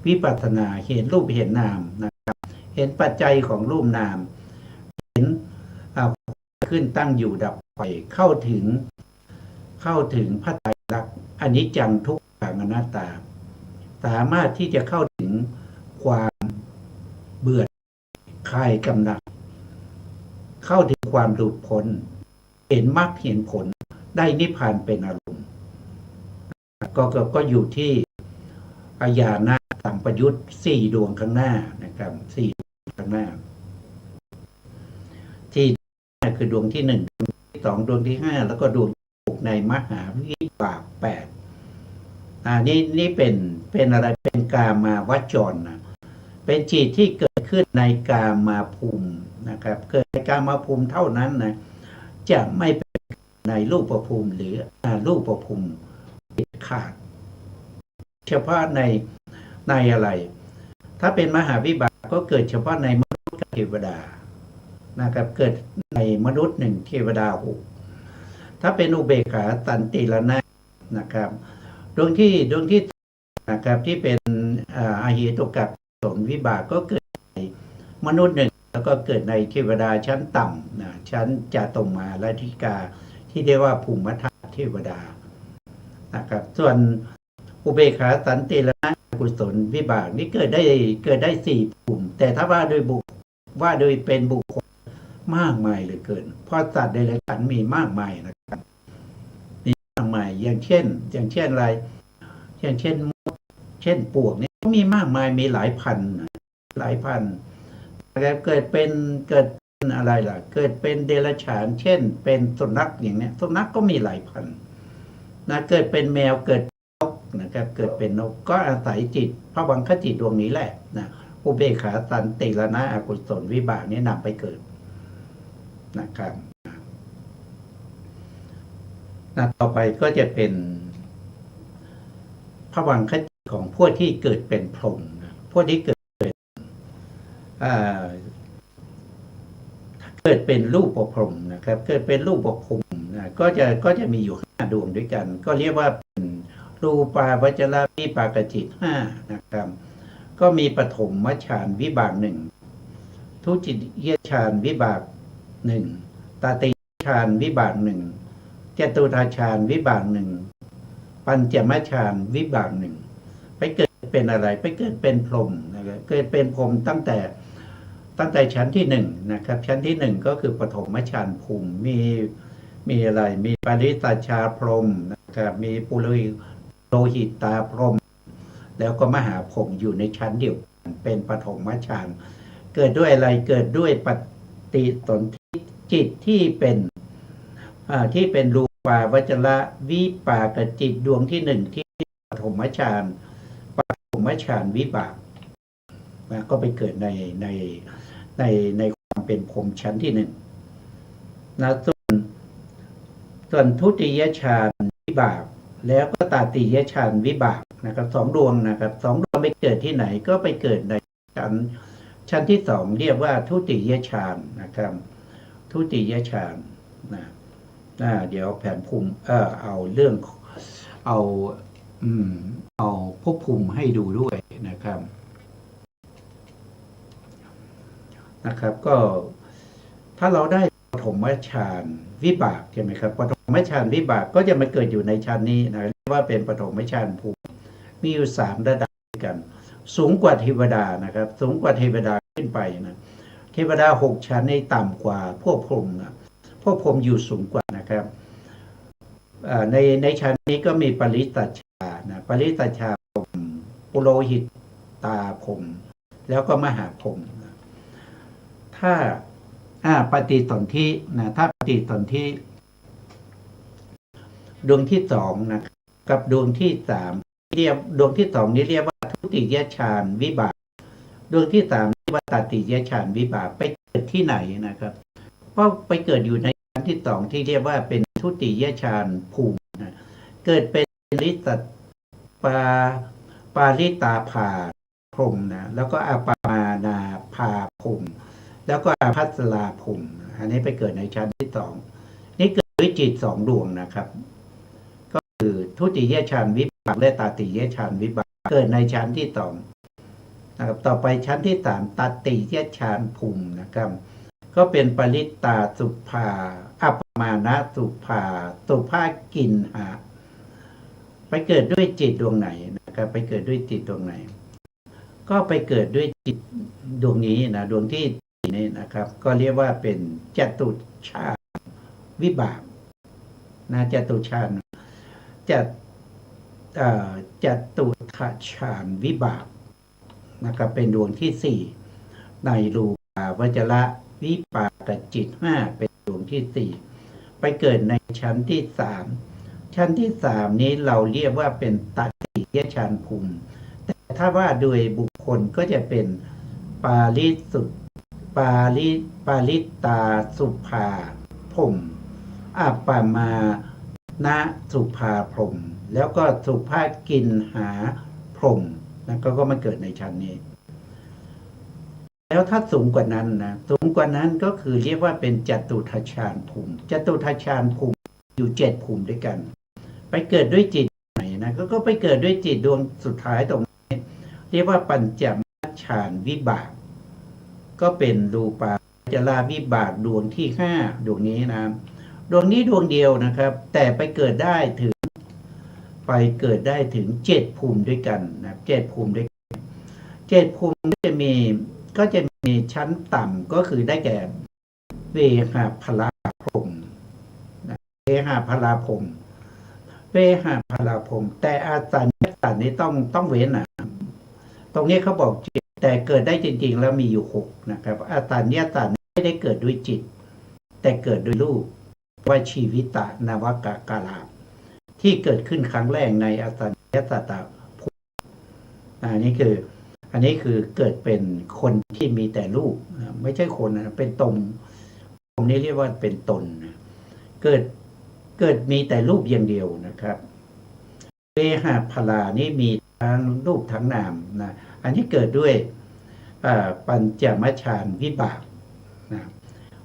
วิปัสสนาเห็นรูปเห็นนามนะครับเห็นปัจจัยของรูปนามเห็นขึ้นตั้งอยู่ดับไปเข้าถึงพระไตรลักษณ์อนิจจังทุกขังอนัตตาสามารถที่จะเข้าถึงความเบื่อคลายกำหนัดเข้าถึงความหลุดพ้นเห็นมรรคเห็นผลได้นิพพานเป็นอารมณ์ก็อยู่ที่ญาณสัมปยุต4 ดวงข้างหน้านะครับ4 ดวงข้างหน้าที่คือดวงที่1 ดวงที่2 ดวงที่5แล้วก็ดวงที่6ในมหาวิบาก8นี่เป็นอะไรเป็นกามาวจรนะเป็นจิตที่เกิดขึ้นในกามาภูมินะครับเกิดในกามาภูมิเท่านั้นนะจะไม่เป็นในรูปภูมิหรือรูปภูมิขาดเฉพาะในอะไร ถ้าเป็นมหาวิบากก็เกิดเฉพาะในมนุษย์กับเทวดานะครับเกิดในมนุษย์1เทวดา6ถ้าเป็นอุเบกขาสันติรณะนะครับดวงที่นะครับที่เป็นอาหิตุกัปสนวิบากก็เกิดในมนุษย์1แล้วก็เกิดในเทวดาชั้นต่ำนะชั้นจาตุมาลธิกาที่เรียกว่าภูมิธาตุเทวดานะครับส่วนอุเบกขาสันติรณะกุศลวิบากนี้เกิดได้4 ภูมิแต่ถ้าว่าโดยเป็นบุคคลมากมายเหลือเกินเพราะสัตว์เดรัจฉานมีมากมายนะครับมีมากมายอย่างเช่นอะไรอย่างเช่นปลวกเนี่ยมีมากมายมีหลายพันเกิดเป็นอะไรล่ะเกิดเป็นเดรัจฉานเช่นเป็นสุนัขอย่างเนี้ยสุนัขก็มีหลายพันนะเกิดเป็นแมวเกิดนกนะครับเกิดเป็นนกก็อาศัยจิตพระวังคจิตดวงนี้แหละนะอุเบกขาสันติรณะอกุศลวิบากนี้นำไปเกิดนะครับต่อไปก็จะเป็นภวังคจิตของพวกที่เกิดเป็นพรหมพวกที่เกิดเป็นรูปพรหมนะครับเกิดเป็นรูปพรหมนะก็จะมีอยู่5 ดวงด้วยกันก็เรียกว่าเป็นรูปาวจรวิปากจิต5นะครับก็มีปฐมฌานวิบาก1ทุติยฌานวิบาก1ตติยฌานวิบาก1จตุตฌานวิบาก1ปัญจมฌานวิบาก1ไปเกิดเป็นอะไรไปเกิดเป็นพรหมนะครับเกิดเป็นพรหมตั้งแต่ชั้นที่1นะครับชั้นที่1ก็คือปฐมฌานภูมิมีอะไรมีปริตชาพรหมนะครับมีปุโรหิตาพรหมแล้วก็มหาพรหมอยู่ในชั้นเดียวกันเป็นปฐมฌานเกิดด้วยอะไรเกิดด้วยปฏิสนธิจิตที่เป็นรูปาวจรวิปากจิตดวงที่1ที่ปฐมฌานวิบากก็ไปเกิดในความเป็นพรหมชั้นที่1นะส่วนทุติยฌานวิบากแล้วก็ตติยฌานวิบากนะครับ2 ดวงนะครับ2 ดวงไปเกิดที่ไหนก็ไปเกิดใน ชั้นที่สองเรียกว่าทุติยฌานนะครับทุติยฌานนะเดี๋ยวแผนภูมิเอาเรื่องเอาเอาภพภูมิให้ดูด้วยนะครับก็ถ้าเราได้ปฐมฌานวิบากใช่ไหมครับปฐมฌานวิบากก็จะมาเกิดอยู่ในฌานนี้นะเรียกว่าเป็นปฐมฌานภูมิมีอยู่3ระดับกันสูงกว่าเทวดานะครับสูงกว่าเทวดาขึ้นไปนะเทวดา6ชั้นในต่ำกว่าพวกพรหมนะพวกพรหมอยู่สูงกว่านะครับในชั้นนี้ก็มีปริสัชชานะปริสัชชาพรหมปุโรหิตตาพรหมแล้วก็มหาพรหมนะถ้าปฏิสนธินะถ้าปฏิสนธิดวงที่2นะกับดวงที่3เรียกดวงที่2นี้เรียกว่าทุติยฌานวิบากดวงที่3เรียกว่าตติยฌานวิบากไปเกิดที่ไหนนะครับก็ไปเกิดอยู่ในชั้นที่2ที่เรียกว่าเป็นทุติยฌานภูมินะเกิดเป็นลิสัตปาริตาภาพรหมนะแล้วก็อาปามานาภาพรหมแล้วก็อาภัสราพรหมอันนี้ไปเกิดในชั้นที่2นี่เกิดด้วยจิต2ดวงนะครับก็คือทุติยฌานวิบากและตติยฌานวิบากเกิดในชั้นที่2นะครับต่อไปชั้นที่3ตติยฌานภูมินะครับก็เป็นปริตตาสุภาอัปมานะสุภากินหาไปเกิดด้วยจิตดวงไหนนะครับไปเกิดด้วยจิตดวงไหนก็ไปเกิดด้วยจิตดวงนี้นะดวงที่นี้นะครับก็เรียกว่าเป็นจตุฌานวิบากนะจตุฌานจตุทัชฌานวิบากนะครับเป็นดวงที่4ในรูปาวจระวิปากจิต5เป็นดวงที่4ไปเกิดในชั้นที่3ชั้นที่3นี้เราเรียกว่าเป็นตติยฌานภูมิแต่ถ้าว่าโดยบุคคลก็จะเป็นปาริตาสุภาพรหมอัปปมานะสุภาพรหมแล้วก็สุภากินหาพรหมนะก็มาเกิดในชั้นนี้แล้วถ้าสูงกว่านั้นนะสูงกว่านั้นก็คือเรียกว่าเป็นจตุทัชฌานภูมิจตุทัชฌานภูมิอยู่7ภูมิด้วยกันไปเกิดด้วยจิตไหนนะก็ไปเกิดด้วยจิตดวงสุดท้ายตรงนี้เรียกว่าปัญจมฌานวิบากก็เป็นรูปาวจราวิบากดวงที่5ดวงนี้นะดวงนี้ดวงเดียวนะครับแต่ไปเกิดได้ถึง7ภูมิด้วยกันนะ7ภูมิด้วยกัน7ภูมิก็จะมีชั้นต่ำก็คือได้แก่เวหาพลาพรหมนะเวหาพลาพรหมแต่อาสัญญาสันนี้ต้องเว้นนะตรงนี้เขาบอกจิตแต่เกิดได้จริงๆแล้วมีอยู่6นะครับอาสัญญาสันไม่ได้เกิดด้วยจิตแต่เกิดด้วยรูปว่าชีวิตนวกาลาที่เกิดขึ้นครั้งแรกในอาสัญญาสัตตภูมิอันนี้คือเกิดเป็นคนที่มีแต่รูปไม่ใช่คนนะเป็นตนผมนี้เรียกว่าเป็นตนนะเกิดมีแต่รูปอย่างเดียวนะครับเวหาพลานี่มีทั้งรูปทั้งนามนะอันนี้เกิดด้วยปัญจมฌานวิบากนะ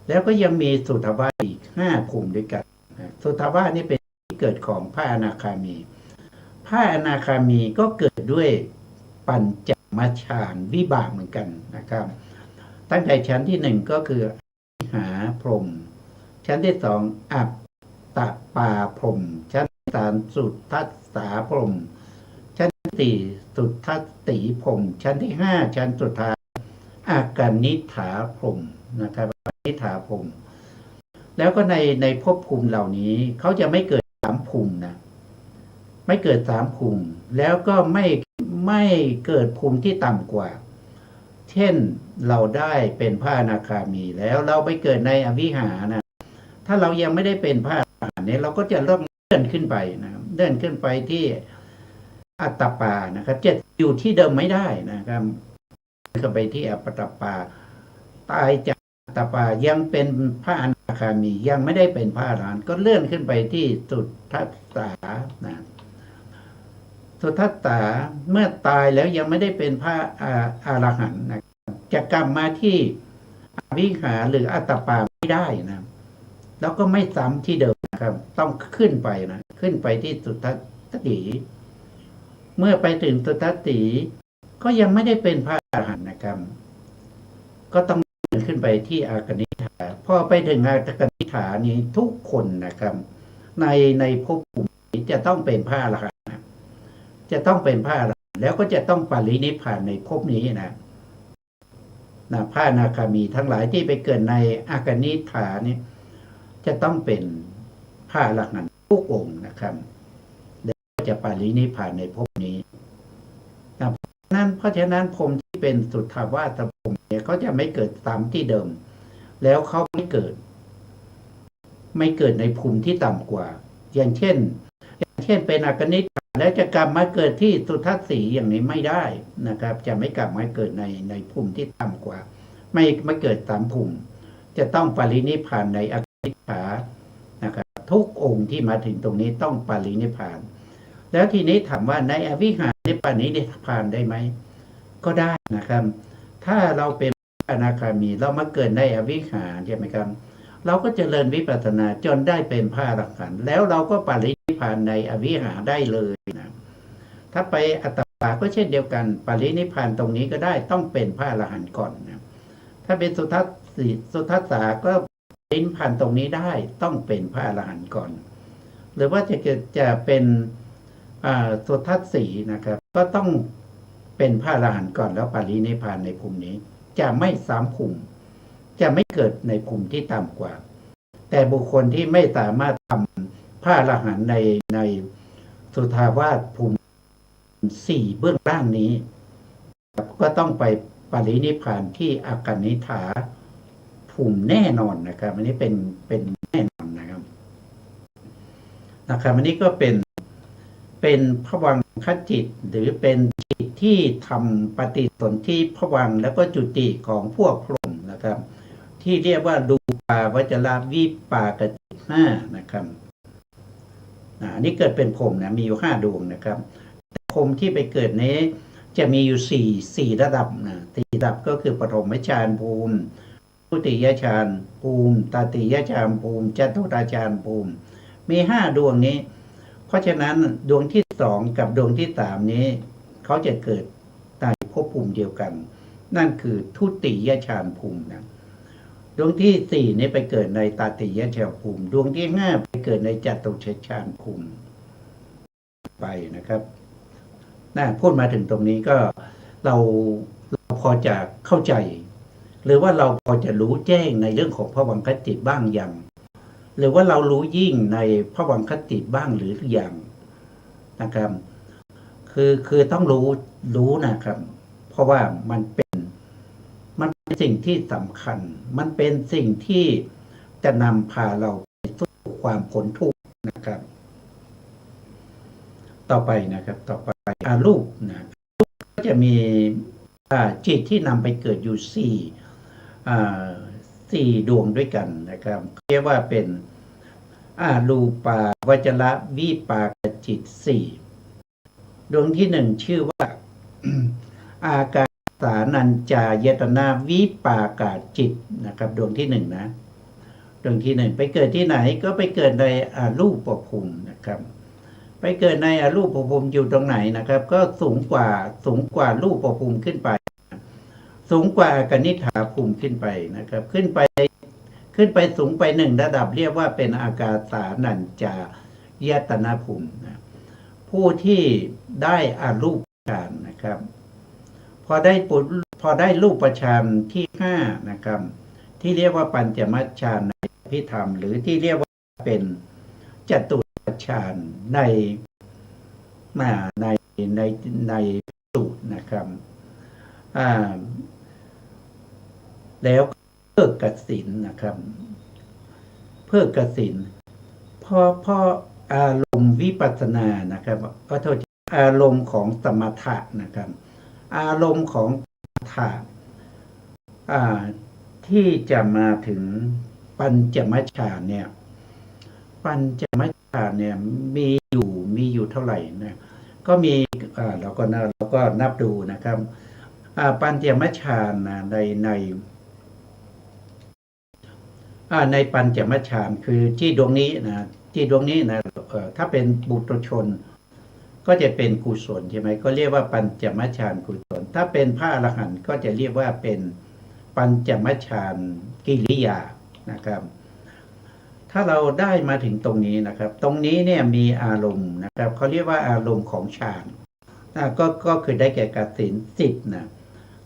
แล้วก็ยังมีสุทธาวาสอีก5ภูมิด้วยกันนะสุทธาวาสนี่เป็นที่เกิดของพระอนาคามีก็เกิดด้วยปัญจมฌานวิบากเหมือนกันนะครับตั้งแต่ชั้นที่1ก็คือหาพรหมชั้นที่2อัปตปาพรหมชั้นที่3สุทธัสสาพรหมชั้นที่4สุทธัสสีพรหมชั้นที่5ชั้นสุดท้ายอากนิฐาพรหมนะครับอากนิฐาพรหมแล้วก็ในภพภูมิเหล่านี้เขาจะไม่เกิด3ภูมินะไม่เกิด3ภูมิแล้วก็ไม่เกิดภูมิที่ต่ำกว่าเช่นเราได้เป็นพระอนาคามีแล้วเราไปเกิดในอวิหานะถ้าเรายังไม่ได้เป็นพระอรหันต์เนี่ยเราก็จะเริ่มเลื่อนขึ้นไปนะเลื่อนขึ้นไปที่อัตตปานะครับจะอยู่ที่เดิมไม่ได้นะครับเข้าไปที่อัตตปาตายจากอัตตปายังเป็นพระอนาคามียังไม่ได้เป็นพระอรหันต์ก็เลื่อนขึ้นไปที่สุทธัสสานะสุทธัสสาเมื่อตายแล้วยังไม่ได้เป็นพระอรหันต์นะ จะกลับมาที่อวิหาหรืออัตตปาไม่ได้นะแล้วก็ไม่ซ้ำที่เดิมนะครับ ต้องขึ้นไปนะขึ้นไปที่สุทธัตถีเมื่อไปถึงสุทธัตถีก็ยังไม่ได้เป็นพระอรหันต์นะครับ ก็ต้องขึ้นไปที่อากนิฐาพอไปถึงอากนิฐานี้ทุกคนนะครับ ในภพภูมิจะต้องเป็นพระอรหันต์นะจะต้องเป็นพระอรหันต์แล้วก็จะต้องปรินิพพานในภพนี้นะพระอนาคามีทั้งหลายที่ไปเกิดในอากนิฐานี้จะต้องเป็นพระอรหันต์ทุกองค์นะครับแล้วจะปรินิพพานในภพนี้นะเพราะฉะนั้นพรหมที่เป็นสุทธาวาสพรหมเนี่ยเขาจะไม่เกิดซ้ำที่เดิม แล้วเขาไม่เกิดในภูมิที่ต่ำกว่า อย่างเช่นเป็นอากนิฐาแล้วจะกลับมาเกิดที่สุทัสสีอย่างนี้ไม่ได้นะครับ จะไม่กลับมาเกิดในภูมิที่ต่ำกว่า ไม่เกิดสามภูมิ จะต้องปรินิพพานในอากนิฐานะครับทุกองค์ที่มาถึงตรงนี้ต้องปรินิพพาน แล้วทีนี้ถามว่าในอวิหารได้ปรินิพพานได้ไหมก็ได้นะครับ ถ้าเราเป็นอนาคามีเรามาเกิดในอวิหารใช่ไหมครับเราก็เจริญวิปัสสนาจนได้เป็นพระอรหันต์แล้วเราก็ปรินิพพานในอวิหารได้เลยนะถ้าไปอัตตปาก็เช่นเดียวกันปรินิพพานตรงนี้ก็ได้ต้องเป็นพระอรหันต์ก่อนนะถ้าเป็นสุทัสสาก็ปรินิพพานตรงนี้ได้ต้องเป็นพระอรหันต์ก่อน หรือว่าจะเป็นสุทัสสีนะครับก็ต้องเป็นพระอรหันต์ก่อนแล้วปรินิพพานในภูมินี้จะไม่ซ้ำภูมิจะไม่เกิดในภูมิที่ต่ำกว่าแต่บุคคลที่ไม่สามารถทำพระอรหันต์ในสุทาวาสภูมิสี่เบื้องล่างนี้ก็ต้องไปปรินิพพานที่อากนิฐาภูมิแน่นอนนะครับอันนี้เป็นแน่นอนนะครับอันนี้ก็เป็นภวังคจิตหรือเป็นจิตที่ทำปฏิสนธิภวังค์แล้วก็จุติของพวกพรหมนะครับที่เรียกว่ารูปาวจรวิปากจิต5นะครับอันนี้เกิดเป็นพรหมนะมีอยู่5ดวงนะครับพรหมที่ไปเกิดนี้จะมีอยู่สี่ระดับนะ4ระดับก็คือปฐมฌานภูมิทุติยฌานภูมิตติยฌานภูมิจตุตฌานภูมิมี5ดวงนี้เพราะฉะนั้นดวงที่2กับดวงที่3นี้เขาจะเกิดในภพภูมิเดียวกันนั่นคือทุติยฌานภูมินะดวงที่4นี้ไปเกิดในตติยฌานภูมิดวงที่5ไปเกิดในจตุตฌานภูมิไปนะครับพูดมาถึงตรงนี้ก็เราพอจะเข้าใจหรือว่าเราพอจะรู้แจ้งในเรื่องของภวังคจิตบ้างยังหรือว่าเรารู้ยิ่งในภวังคจิตบ้างหรือยังนะครับคือต้องรู้นะครับเพราะว่ามันเป็นสิ่งที่สำคัญมันเป็นสิ่งที่จะนำพาเราไปสู่ความพ้นทุกข์นะครับต่อไปรูปนะก็จะมีจิตที่นำไปเกิดอยู่4ดวงด้วยกันนะครับเรียกว่าเป็นรูปาวจรวิปากจิต4ดวงที่1ชื่อว่า อากาสานัญจายตนะวิปากจิตนะครับดวงที่1นะดวงที่1ไปเกิดที่ไหนก็ไปเกิดในรูปภูมินะครับไปเกิดในรูปภูมิอยู่ตรงไหนนะครับก็สูงกว่ารูปภูมิขึ้นไปสูงกว่ากนิฐาภูมิขึ้นไปนะครับขึ้นไปสูงไป1ระดับเรียกว่าเป็นอากาสานัญจายตนะภูมินะผู้ที่ได้รูปฌานนะครับพอได้รูปฌานที่5นะครับที่เรียกว่าปัญจมัชฌานในพิธรรมหรือที่เรียกว่าเป็นจตุตฌานในสูตรนะครับแล้วเพิกกสิณนะครับเพิกกสิณพออารมณ์วิปัสสนานะครับก็โทษอารมณ์ของสมถะนะครับอารมณ์ของสมถะที่จะมาถึงปัญจมัชฌานเนี่ยปัญจมัชฌานเนี่ยมีอยู่เท่าไหร่นะก็มีเราก็นับดูนะครับ ปัญจมฌานนะในปัญจมฌานคือที่ดวงนี้นะที่ดวงนี้นะถ้าเป็นบุตุชนก็จะเป็นกุศลใช่ไหมก็เรียกว่าปัญจมฌานกุศลถ้าเป็นพระอรหันต์ก็จะเรียกว่าเป็นปัญจมฌานกิริยานะครับถ้าเราได้มาถึงตรงนี้นะครับตรงนี้เนี่ยมีอารมณ์นะครับเขาเรียกว่าอารมณ์ของฌานก็คือได้แก่กสิณ10นะ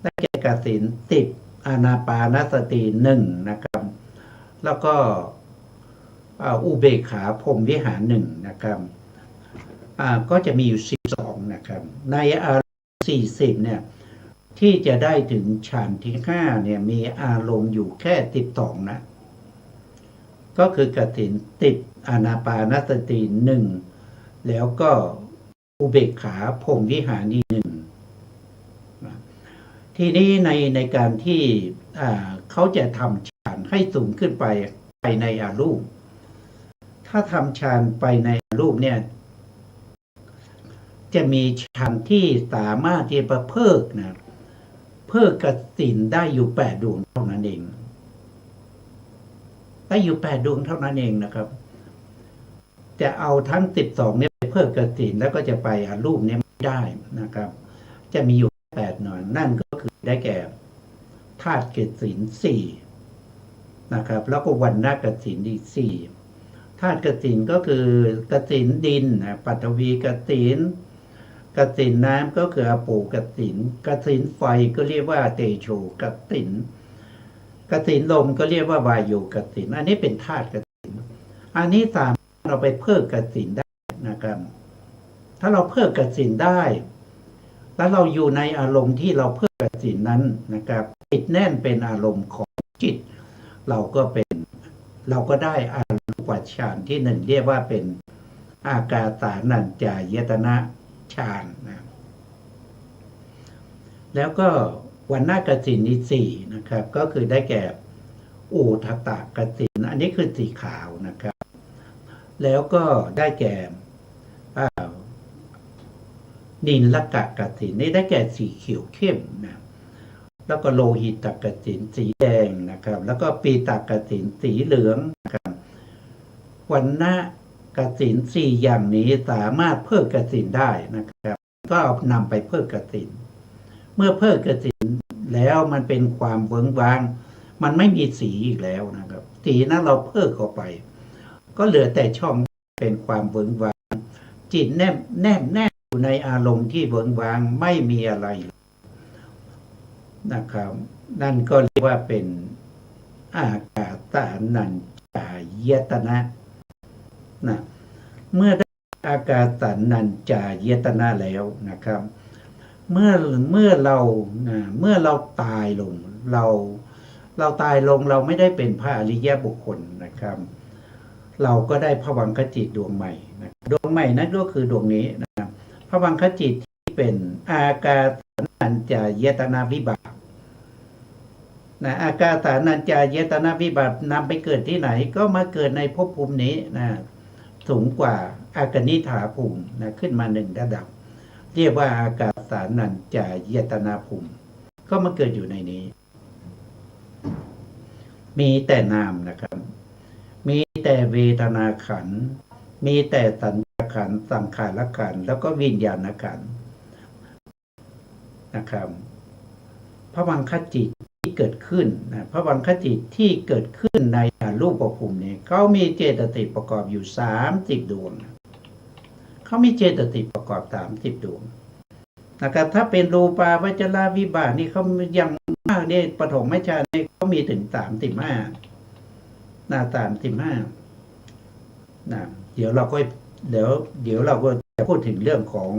ได้แก่กสิณ10อานาปานสติ1นะครับแล้วก็อุเบกขาพรหมวิหาร1นะครับก็จะมีอยู่12นะครับในอารมณ์40เนี่ยที่จะได้ถึงฌานที่5เนี่ยมีอารมณ์อยู่แค่12นะก็คือกสิณ10อานาปานสติ1แล้วก็อุเบกขาพรหมวิหารอีก1ทีนี้ในการที่เขาจะทำฌานให้สูงขึ้นไปในอารูปถ้าทำฌานไปในอารูปเนี่ยจะมีฌานที่สามารถที่จะเพิกกสิณได้อยู่8ดวงเท่านั้นเองได้อยู่8ดวงเท่านั้นเองนะครับจะเอาทั้ง12เนี่ยไปเพิกกสิณแล้วก็จะไปอารูปเนี่ยไม่ได้นะครับจะมีอยู่8หน่อยนั่นก็คือได้แก่ธาตุกสิณ4นะครับแล้วก็วรรณกสิณอีก4ธาตุกสิณก็คือกสิณดินปฐวีกสิณกสิณน้ำก็คืออาโปกสิณกสิณไฟก็เรียกว่าเตโชกสิณกสิณลมก็เรียกว่าวายโยกสิณอันนี้เป็นธาตุกสิณอันนี้สามารถเราไปเพิกกสิณได้นะครับถ้าเราเพิกกสิณได้แล้วเราอยู่ในอารมณ์ที่เราเพิกกสิณนั้นนะครับติดแน่นเป็นอารมณ์ของจิตเราก็ได้อารมณ์ปัจฌานที่หนึ่งเรียกว่าเป็นอากาสานัญจายตนะฌานนะแล้วก็วรรณกสิณอีก4นะครับก็คือได้แก่อุทตกสิณอันนี้คือสีขาวนะครับแล้วก็ได้แก่นิลกกสิณนี่ได้แก่สีเขียวเข้มนะแล้วก็โลหิตกสิณสีแดงนะครับแล้วก็ปีตกสิณสีเหลืองนะครับวรรณกสิณ4อย่างนี้สามารถเพิกกสิณได้นะครับก็เอานำไปเพิกกสิณเมื่อเพิกกสิณแล้วมันเป็นความเวิ้งว้างมันไม่มีสีอีกแล้วนะครับสีนั้นเราเพิกเข้าไปก็เหลือแต่ช่องเป็นความเวิ้งว้างจิตแนบอยู่ในอารมณ์ที่เวิ้งว้างไม่มีอะไรนะครับนั่นก็เรียกว่าเป็นอากาสานัญจายตนะนะเมื่อได้อากาสานัญจายตนะแล้วนะครับเมื่อเราตายลงเราตายลงเราไม่ได้เป็นพระอริยบุคคลนะครับเราก็ได้ภวังคจิตดวงใหม่นะดวงใหม่นั้นก็คือดวงนี้นะครับภวังคจิตที่เป็นอากาสานัญจายตนะวิบากนะอากาสานัญจายตนะวิบากนำไปเกิดที่ไหนก็มาเกิดในภพภูมินี้นะสูงกว่าอากนิฐาภูมินะขึ้นมา1ระดับเรียกว่าอากาสานัญจายตนะภูมิก็มาเกิดอยู่ในนี้มีแต่นามนะครับมีแต่เวทนาขันธ์มีแต่สัญญาขันธ์สังขารขันธ์แล้วก็วิญญาณขันธ์นะครับภวังคจิตที่เกิดขึ้นนะภวังคจิตที่เกิดขึ้นในรูปภูมินี้เขามีเจตสิกประกอบอยู่30ดวงเขามีเจตสิกประกอบ30ดวงนะครับถ้าเป็นรูปาวจรวิบากนี่เขายังมากเนี่ยปฐมฌานนี่เขามีถึง35นะ35นะเดี๋ยวเราก็จะพูดถึงเรื่องของ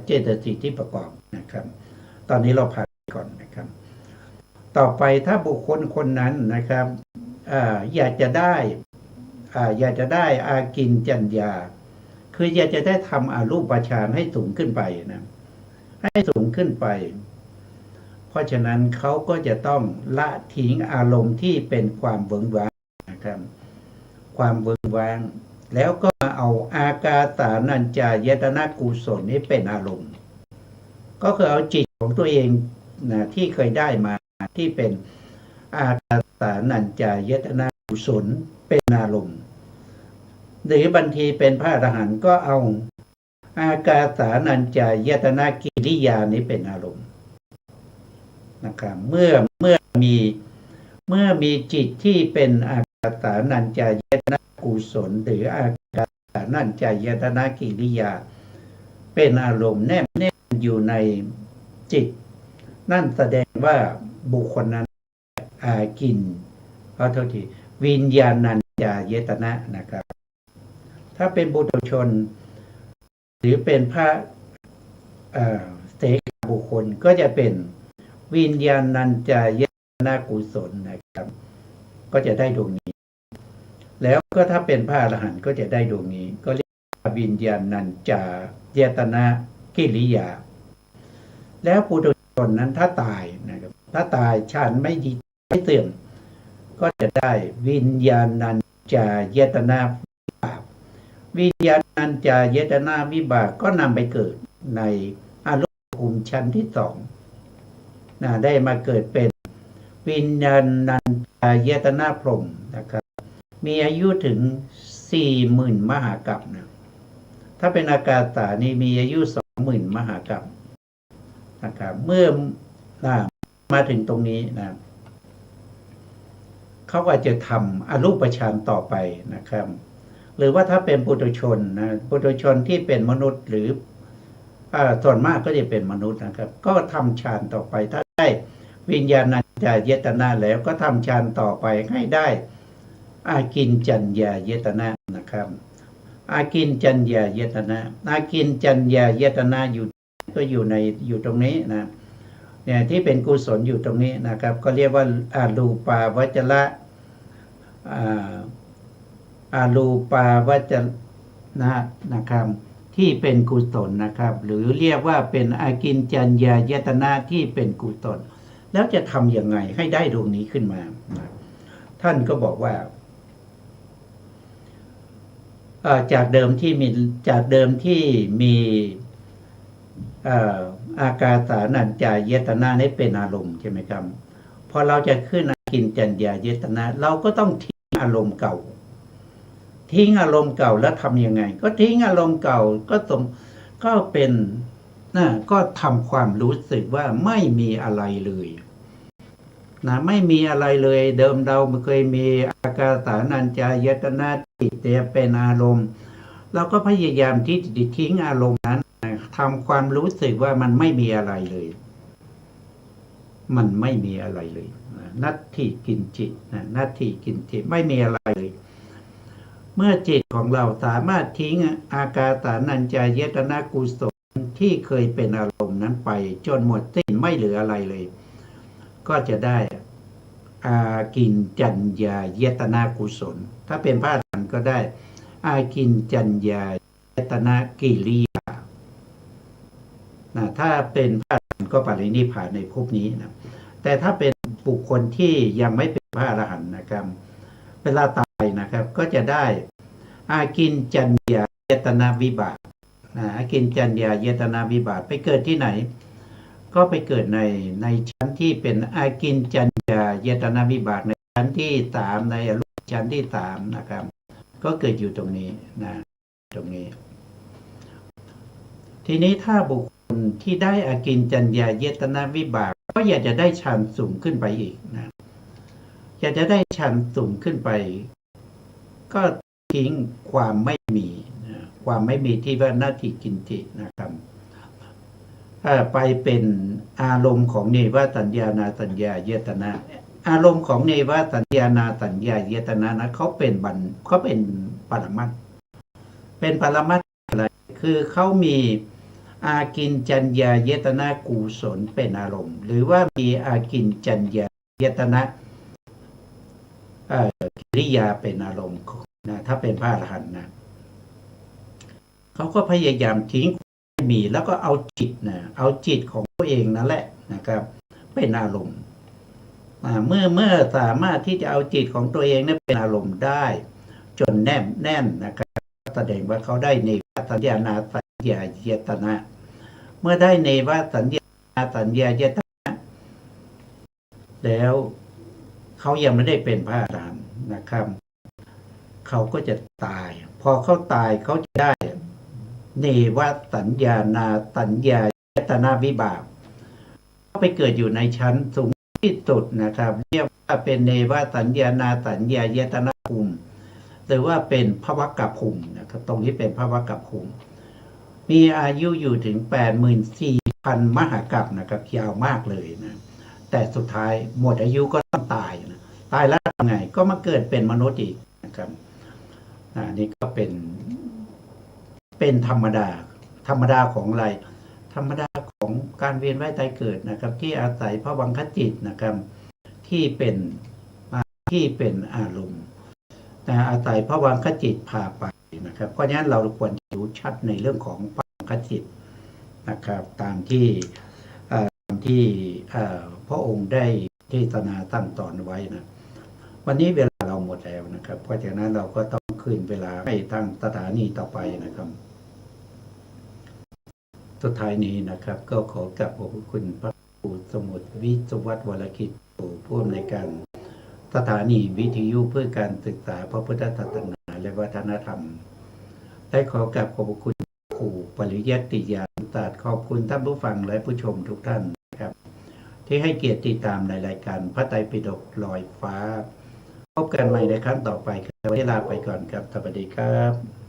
เจตสิกที่ประกอบนะครับตอนนี้เราผ่านก่อนนะครับต่อไปถ้าบุคคลคนนั้นนะครับอยากจะได้อากินจัญญาคืออยากจะได้ทำอารูปฌานให้สูงขึ้นไปนะให้สูงขึ้นไปเพราะฉะนั้นเขาก็จะต้องละทิ้งอารมณ์ที่เป็นความเวิ้งว้างนะครับความเวิ้งว้างแล้วก็มาเอาอากาสานัญจายตนะกุศลนี้เป็นอารมณ์ก็คือเอาจิตของตัวเอง นะที่เคยได้มาที่เป็นอากาสานัญจายตนะกุศลเป็นอารมณ์หรือบางทีเป็นพระอรหันต์ก็เอาอากาสานัญจายตนะกิริยานี้เป็นอารมณ์นะครับเมื่อมีจิตที่เป็นอากาสานัญจายตนะกุศลหรืออากาสานัญจายตนะกิริยาเป็นอารมณ์แนบแน่นอยู่ในจิตนั่นแสดงว่าบุคคลนั้นกินโทษทีวิญญาณัญจายตนะนะครับถ้าเป็นบุตุชนหรือเป็นพระเสกบุคคลก็จะเป็นวิญญาณัญจายตนะกุศลนะครับก็จะได้ดวงนี้แล้วก็ถ้าเป็นพระอรหันต์ก็จะได้ดวงนี้ก็เรียกว่าวิญญาณัญจายตนะกิริยาแล้วปุถุชนนั้นถ้าตายนะครับถ้าตายฌานไม่ดีไม่เสื่อมก็จะได้วิญญาณัญจายตนะวิบากวิญญาณัญจายตนะวิบากก็นำไปเกิดในอรูปภูมิชั้นที่สองได้มาเกิดเป็นวิญญาณัญจายตนะพรหมนะครับมีอายุถึง 40,000 มหากัปนะถ้าเป็นอากาสานี่มีอายุ 20,000 มหากัปนะครับเมื่อมาถึงตรงนี้นะเขาก็จะทำอรูปฌานต่อไปนะครับหรือว่าถ้าเป็นปุถุชนนะปุถุชนที่เป็นมนุษย์หรือส่วนมากก็จะเป็นมนุษย์นะครับก็ทำฌานต่อไปถ้าได้วิญญาณัญจายตนะแล้วก็ทำฌานต่อไปให้ได้อากินจัญญายตนะนะครับอากินจัญญายตนะอากินจัญญายตนะก็อยู่ตรงนี้นะเนี่ยที่เป็นกุศลอยู่ตรงนี้นะครับก็เรียกว่าอารูปาวจระอารูปาวจนะนะครับที่เป็นกุศลนะครับหรือเรียกว่าเป็นอากินจัญญายตนะที่เป็นกุศลแล้วจะทำยังไงให้ได้ดวงนี้ขึ้นมาท่านก็บอกว่าจากเดิมที่มีอากาสานัญจายตนะนี้เป็นอารมณ์ใช่ไหมครับพอเราจะขึ้นอากินจัญญายตนะเราก็ต้องทิ้งอารมณ์เก่าแล้วทำยังไงก็ทิ้งอารมณ์เก่าก็เป็นก็ทำความรู้สึกว่าไม่มีอะไรเลยนะไม่มีอะไรเลยเดิมเราเคยมีอากาสานัญจายตนะจิตเป็นอารมณ์เราก็พยายามที่จะทิ้งอารมณ์นั้นทำความรู้สึกว่ามันไม่มีอะไรเลยนัตถิกินจิตนัตถิกินจิตไม่มีอะไรเลยเมื่อจิตของเราสามารถทิ้งอากาสานัญจายตนะกุศลที่เคยเป็นอารมณ์นั้นไปจนหมดสิ้นไม่เหลืออะไรเลยก็จะได้อากินจัญญายตนะกุศลถ้าเป็นพระอรหันต์ก็ได้อากินจัญญายตนะกิริยาถ้าเป็นพระอรหันต์ก็ปรินิพพานในภพนี้นะแต่ถ้าเป็นบุคคลที่ยังไม่เป็นพระอรหันต์นะครับเวลาตายนะครับก็จะได้อากินจัญญายตนะวิบากอากินจัญญายตนะวิบากไปเกิดที่ไหนก็ไปเกิดในชั้นที่เป็นอากินจัญญายตนะวิบากในชั้นที่3ในอรูปชั้นที่3นะครับก็เกิดอยู่ตรงนี้นะตรงนี้ทีนี้ถ้าบุคคลที่ได้อากินจัญญายตนะวิบากก็อยากจะได้ฌานสูงขึ้นไปอีกนะอยากจะได้ฌานสูงขึ้นไปก็ทิ้งความไม่มีที่ว่านาทีกินจินะครับไปเป็นอารมณ์ของเนวสัญญานาสัญญายตนะอารมณ์ของเนวสัญญานาสัญญายตนะนะเขาเป็นปรมัตถ์เป็นปรมัตถ์อะไรคือเขามีอากินจัญญายตนะกุศลเป็นอารมณ์หรือว่ามีอากินจัญญายตนะกิริยาเป็นอารมณ์นะถ้าเป็นพระอรหันต์นะเขาก็พยายามทิ้งมีแล้วก็เอาจิตของตัวเองนั่นแหละนะครับเป็นอารมณ์เมื่อสามารถที่จะเอาจิตของตัวเองนั้นเป็นอารมณ์ได้จนแน่นนะครับแสดงว่าเขาได้เนวสัญญานาสัญญายตนะเมื่อได้เนวสัญญานาสัญญายตนะ แล้วเขายังไม่ได้เป็นพระอรหันต์นะครับ เขาก็จะตาย พอเขาตายเขาจะได้เนวสัญญานาสัญญายตนาวิบากเขาไปเกิดอยู่ในชั้นสูงที่สุดนะครับ เรียกว่าเป็นเนวสัญญานาสัญญายตนาภูมิหรือว่าเป็นภวกภูมินะครับ ตรงนี้เป็นภวกภูมิ มีอายุอยู่ถึง 84,000 มหากัปนะครับยาวมากเลยนะแต่สุดท้ายหมดอายุก็ต้องตายนะตายแล้วทำไงก็มาเกิดเป็นมนุษย์อีกนะครับนี่ก็เป็นธรรมดาของอะไรธรรมดาของการเวียนว่ายตายเกิดนะครับ ที่อาศัยภวังคจิตนะครับ ที่เป็นอารมณ์อาศัยภวังคจิตพาไปนะครับเพราะฉะนั้นเราควรรู้ชัดในเรื่องของภวังคจิตนะครับ ตามที่พระองค์ได้เทศนาตั้งตอนไว้นะวันนี้เวลาเราหมดแล้วนะครับ เพราะฉะนั้นเราก็ต้องคืนเวลาให้ตั้งสถานีต่อไปนะครับ สุดท้ายนี้นะครับ ก็ขอกราบขอบคุณพระครูสมุทรวิศวัตรวรกิจผู้อำนวยการสถานีวิทยุเพื่อการศึกษาพระพุทธศาสนาและวัฒนธรรมได้ขอกราบขอบคุณครูปริยัติยานศาสตร์ขอบคุณท่านผู้ฟังและผู้ชมทุกท่านนะครับ ที่ให้เกียรติติดตามในรายการพระไตรปิฎกลอยฟ้าพบกันใหม่ในครั้งต่อไปครับวันนี้ลาไปก่อนครับสวัสดีครับ